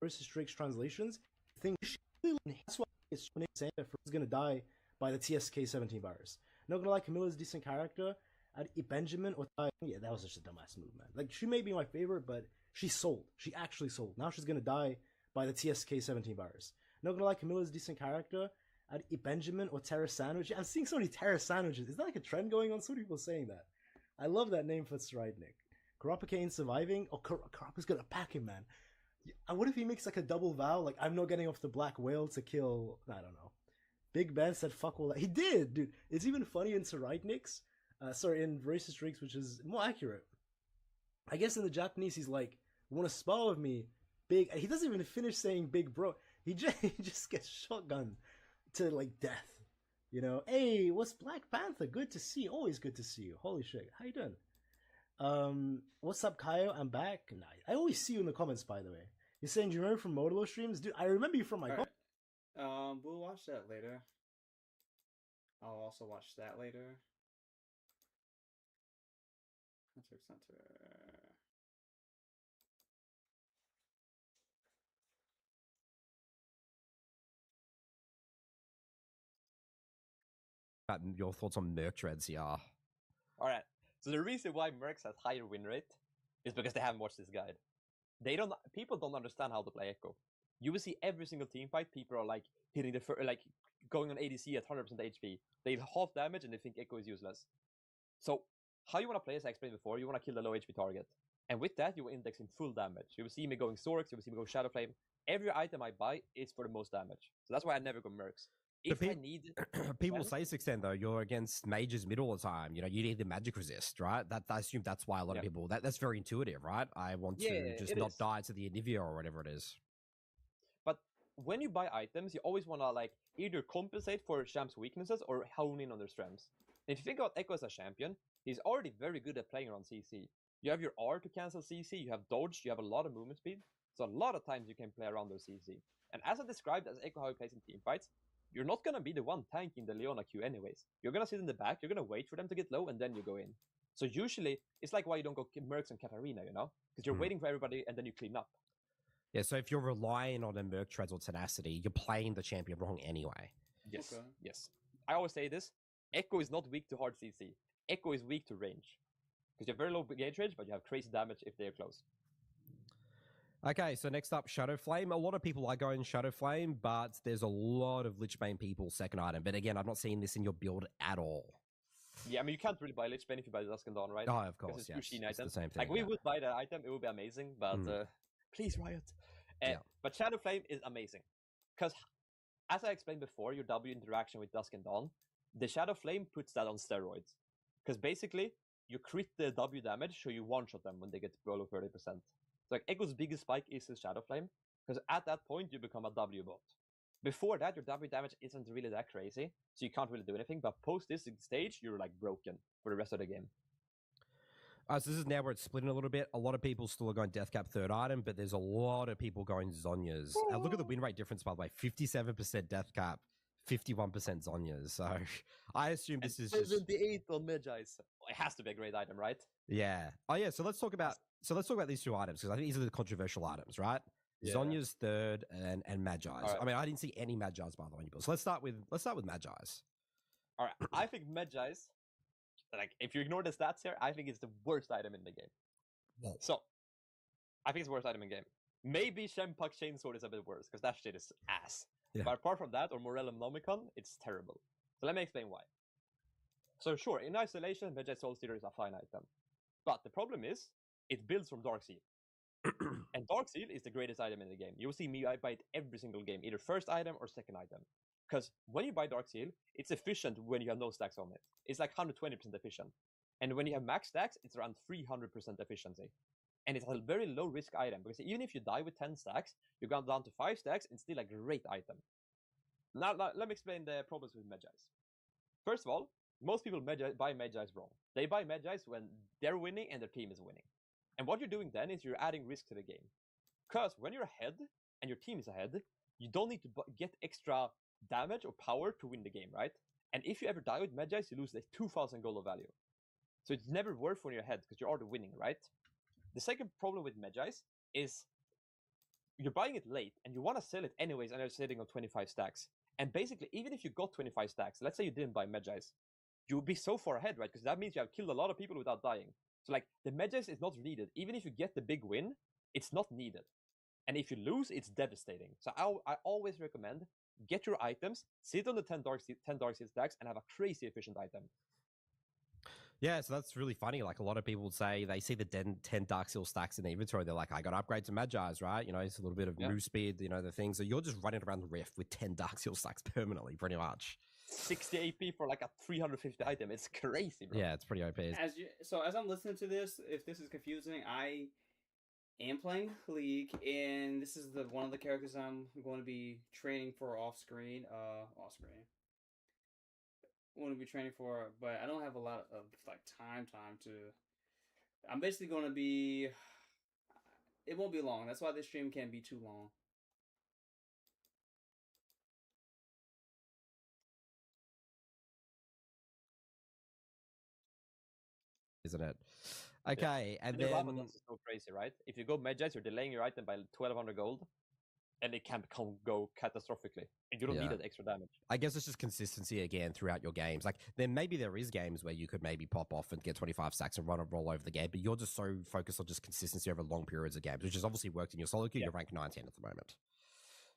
Versus Drake's translations. That's why it's saying that he's gonna die by the TSK 17 virus. Not gonna lie, Camilla's a decent character. Benjamin or yeah, that was just a dumbass move, man. Like, she may be my favorite, but she sold. She actually sold. Now she's gonna die by the TSK 17 virus. Not gonna lie, Camilla's a decent character. Benjamin or Terra Sandwich. I'm seeing so many Terra Sandwiches. Is that like a trend going on? So many people saying that. I love that name for Sridnik. Kurapika ain't surviving. Oh, Kurapika's gonna pack him, man. What if he makes like a double vow? Like, I'm not getting off the black whale to kill... I don't know. Big Ben said fuck all that. He did, dude. It's even funny in Sridnik's. In Racist Drinks, which is more accurate. I guess in the Japanese, he's like, want to spar with me? Big... He doesn't even finish saying big bro. He just gets shotgun to like death, you know. Hey, what's Black Panther? Good to see you. Always good to see you. Holy shit, how you doing? What's up, Kaio? I'm back. Nah, I always see you in the comments, by the way. You're saying, do you remember from Modelo streams? Dude, I remember you from my comments. We'll watch that later. I'll also watch that later. Center. Your thoughts on Merc Dreads, yeah. Alright, so the reason why Mercs has higher win rate is because they haven't watched this guide. People don't understand how to play Echo. You will see every single team fight, people are like hitting going on ADC at 100% HP. They half damage and they think Echo is useless. So, how you want to play, as I explained before, you want to kill the low HP target. And with that, you will index in full damage. You will see me going Sorix, you will see me going Shadow Flame. Every item I buy is for the most damage. So that's why I never go Mercs. If I need... People say 610 though, you're against mages mid all the time. You know, you need the magic resist, right? I assume that's why a lot of people... That's very intuitive, right? I want to just not die to the Anivia or whatever it is. But when you buy items, you always want to like either compensate for Champ's weaknesses or hone in on their strengths. And if you think about Echo as a champion, he's already very good at playing around CC. You have your R to cancel CC, you have dodge, you have a lot of movement speed. So a lot of times you can play around those CC. And as I described as Echo how he plays in team fights, you're not going to be the one tanking the Leona queue anyways. You're going to sit in the back, you're going to wait for them to get low, and then you go in. So usually, it's like why you don't go Mercs and Katarina, you know? Because you're waiting for everybody, and then you clean up. Yeah, so if you're relying on a Merc Treads or Tenacity, you're playing the champion wrong anyway. Yes, yes. I always say this, Echo is not weak to hard CC. Echo is weak to range. Because you have very low gauge range, but you have crazy damage if they are close. Okay, so next up, Shadow Flame. A lot of people are going Shadow Flame, but there's a lot of Lichbane people second item. But again, I'm not seeing this in your build at all. Yeah, I mean, you can't really buy Lichbane if you buy Dusk and Dawn, right? Oh, of course, it's yes. it's the same thing. Like, we would buy that item, it would be amazing, but please, Riot. But Shadow Flame is amazing. Because, as I explained before, your W interaction with Dusk and Dawn, the Shadow Flame puts that on steroids. Because basically, you crit the W damage, so you one-shot them when they get below 30%. So like Echo's biggest spike is his Shadow Flame, because at that point you become a W bot. Before that, your W damage isn't really that crazy, so you can't really do anything, but post this stage, you're like broken for the rest of the game. So this is now where it's splitting a little bit. A lot of people still are going Deathcap third item, but there's a lot of people going Zhonya's. Look at the win rate difference, by the way. 57% Deathcap, 51% Zhonya's. So I assume this is just 78 on Magi's. It has to be a great item, right? yeah. Oh yeah. So let's talk about these two items because I think these are the controversial items, right? Yeah. Zhonya's third and Magi's. Right. I mean, I didn't see any Magi's by the way. So let's start with Magi's. All right, I think Magi's, like, if you ignore the stats here, I think it's the worst item in the game. Whoa. So, I think it's the worst item in the game. Maybe Shenpak Chainsword is a bit worse, because that shit is ass. Yeah. But apart from that, or Morellum Nomicon, it's terrible. So let me explain why. So sure, in isolation, Magi's Soul Stealer is a fine item. But the problem is, it builds from Dark Seal. And Dark Seal is the greatest item in the game. You'll see me buy it every single game, either first item or second item. Because when you buy Dark Seal, it's efficient when you have no stacks on it. It's like 120% efficient. And when you have max stacks, it's around 300% efficiency. And it's a very low risk item, because even if you die with 10 stacks, you go down to 5 stacks, and still a great item. Now let me explain the problems with Magi's. First of all, most people buy Magi's wrong. They buy Magi's when they're winning and their team is winning. And what you're doing then is you're adding risk to the game. Because when you're ahead, and your team is ahead, you don't need to get extra damage or power to win the game, right? And if you ever die with Magi's, you lose like 2,000 gold of value. So it's never worth when you're ahead, because you're already winning, right? The second problem with Magi's is you're buying it late, and you want to sell it anyways, and you're sitting on 25 stacks. And basically, even if you got 25 stacks, let's say you didn't buy Magi's, you would be so far ahead, right? Because that means you have killed a lot of people without dying. So like, the Magi's is not needed. Even if you get the big win, it's not needed. And if you lose, it's devastating. So I always recommend get your items, sit on the 10 Dark Seal stacks, and have a crazy efficient item. Yeah, so that's really funny. Like a lot of people would say they see the 10 Dark Seal stacks in the inventory. They're like, I got to upgrade to Magi's, right? You know, it's a little bit of move speed, you know, the things. So you're just running around the Rift with 10 Dark Seal stacks permanently, pretty much. 60 AP for like a 350 item. It's crazy, bro. Yeah, it's pretty OP. As I'm listening to this, if this is confusing, I am playing League, and this is one of the characters I'm going to be training for off screen. I'm going to be training for, but I don't have a lot of like time to. I'm basically going to be. It won't be long. That's why this stream can't be too long. Isn't it? Okay, yeah. And then Rabadon's is so crazy, right? If you go Magi's, you're delaying your item by 1,200 gold, and it can go catastrophically, and you don't need that extra damage. I guess it's just consistency again throughout your games. Like, then maybe there is games where you could maybe pop off and get 25 stacks and roll over the game, but you're just so focused on just consistency over long periods of games, which has obviously worked in your solo queue. You're ranked 19 at the moment.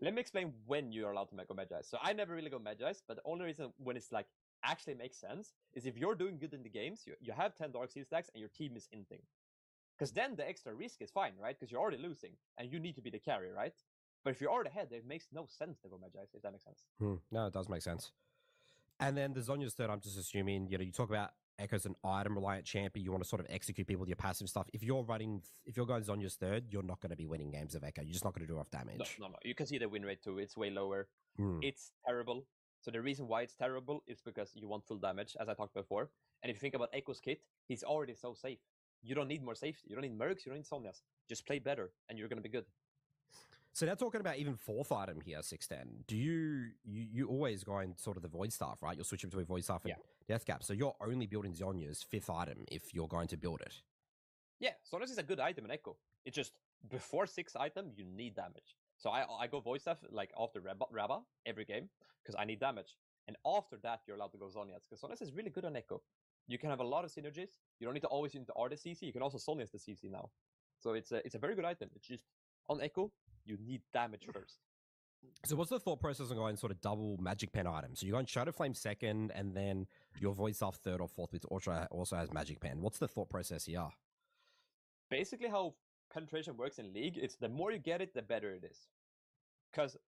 Let me explain when you're allowed to go Magi's. So I never really go Magi's, but the only reason when it's like actually makes sense is if you're doing good in the games, you have 10 Dark Seal stacks and your team is inting. Because then the extra risk is fine, right? Because you're already losing and you need to be the carry, right? But if you're already ahead, it makes no sense to go Magi's, if that makes sense. No, it does make sense. And then the Zhonya's third, I'm just assuming, you know, you talk about Echo's an item-reliant champion. You want to sort of execute people with your passive stuff. If you're going Zhonya's third, you're not going to be winning games of Echo. You're just not going to do enough damage. No. You can see the win rate too. It's way lower. It's terrible. So the reason why it's terrible is because you want full damage, as I talked before. And if you think about Echo's kit, he's already so safe. You don't need more safety. You don't need Mercs. You don't need Zhonya's. Just play better, and you're going to be good. So now talking about even fourth item here, 610. Do you always go in sort of the Void Staff, right? You'll switch between Void Staff and Death Cap. So you're only building Zhonya's fifth item if you're going to build it. Yeah, Zhonya's is a good item in Echo. It's just before 6th item, you need damage. So I go Void Staff like after Rabba every game because I need damage. And after that, you're allowed to go Zhonya's because Zhonya's is really good on Echo. You can have a lot of synergies. You don't need to always use the Artis CC. You can also Zhonya's the CC now. So it's a very good item. It's just on Echo, you need damage first. So what's the thought process on going sort of double Magic Pen items? So you're going Shadow Flame second, and then your Void Staff third or fourth, which also has Magic Pen. What's the thought process here? Basically, how penetration works in League, it's the more you get it, the better it is. Because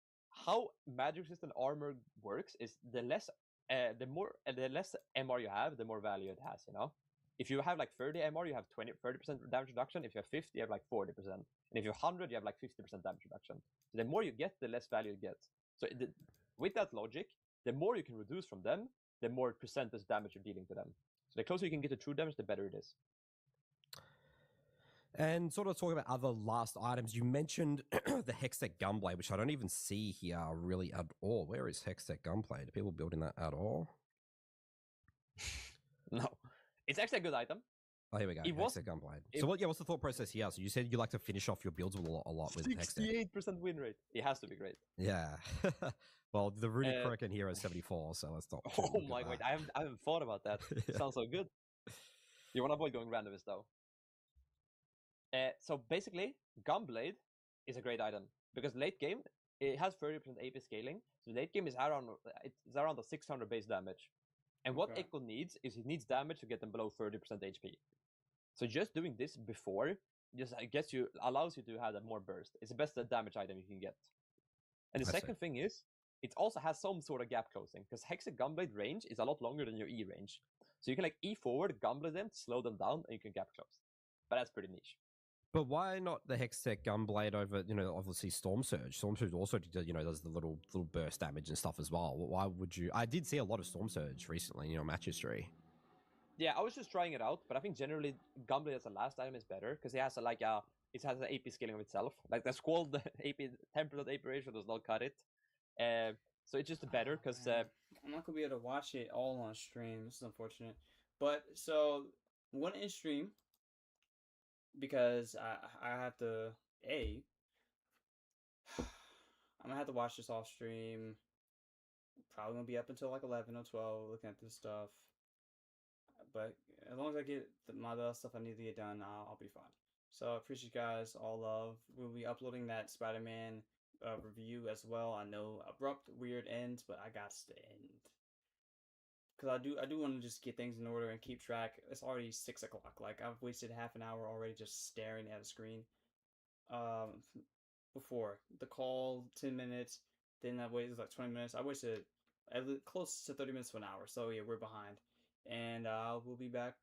how magic resistant armor works is the less MR you have, the more value it has. You know, if you have like 30 MR, you have 30% damage reduction. If you have 50, you have like 40%. And if you have 100, you have like 50% damage reduction. So the more you get, the less value it gets. So with that logic, the more you can reduce from them, the more percentage damage you're dealing to them. So the closer you can get to true damage, the better it is. And sort of talking about other last items, you mentioned the Hextech Gunblade, which I don't even see here really at all. Where is Hextech Gunblade? Are people building that at all? No, it's actually a good item. Oh, here we go. Hextech Gunblade. So what's the thought process here? So you said you like to finish off your builds with a lot with Hextech. 68% win rate. It has to be great. Yeah. Well, the Rudy Kraken here is 74, so let's not. Oh my god, I haven't thought about that. Yeah. Sounds so good. You want to avoid going randomist though. So basically, Gunblade is a great item because late game it has 30% AP scaling. So late game is around the 600 base damage, and what Echo needs is he needs damage to get them below 30% HP. So just doing this before just allows you to have that more burst. It's the best damage item you can get. And the second thing is it also has some sort of gap closing because Hextech Gunblade range is a lot longer than your E range. So you can like E forward, Gunblade them, slow them down, and you can gap close. But that's pretty niche. But why not the Hextech Gunblade over, obviously Storm Surge? Storm Surge also, does the little burst damage and stuff as well. Why would you? I did see a lot of Storm Surge recently, match history. Yeah, I was just trying it out, but I think generally Gunblade as a last item is better because it has it has an AP scaling of itself. Like the Squall, the AP 10% AP ratio does not cut it. So it's just better because I'm not gonna be able to watch it all on stream. This is unfortunate. But so one in stream because I have to I'm gonna have to watch this off stream. Probably gonna be up until like 11 or 12 looking at this stuff. But as long as I get my other stuff I need to get done, I'll be fine. So I appreciate you guys. All love. We'll be uploading that Spider-Man review as well. I know abrupt, weird ends, but I got to end because I do want to just get things in order and keep track. It's already 6 o'clock. Like I've wasted half an hour already just staring at a screen. Before the call, 10 minutes. Then I waited like 20 minutes. I wasted close to 30 minutes to an hour. So yeah, we're behind. And we'll be back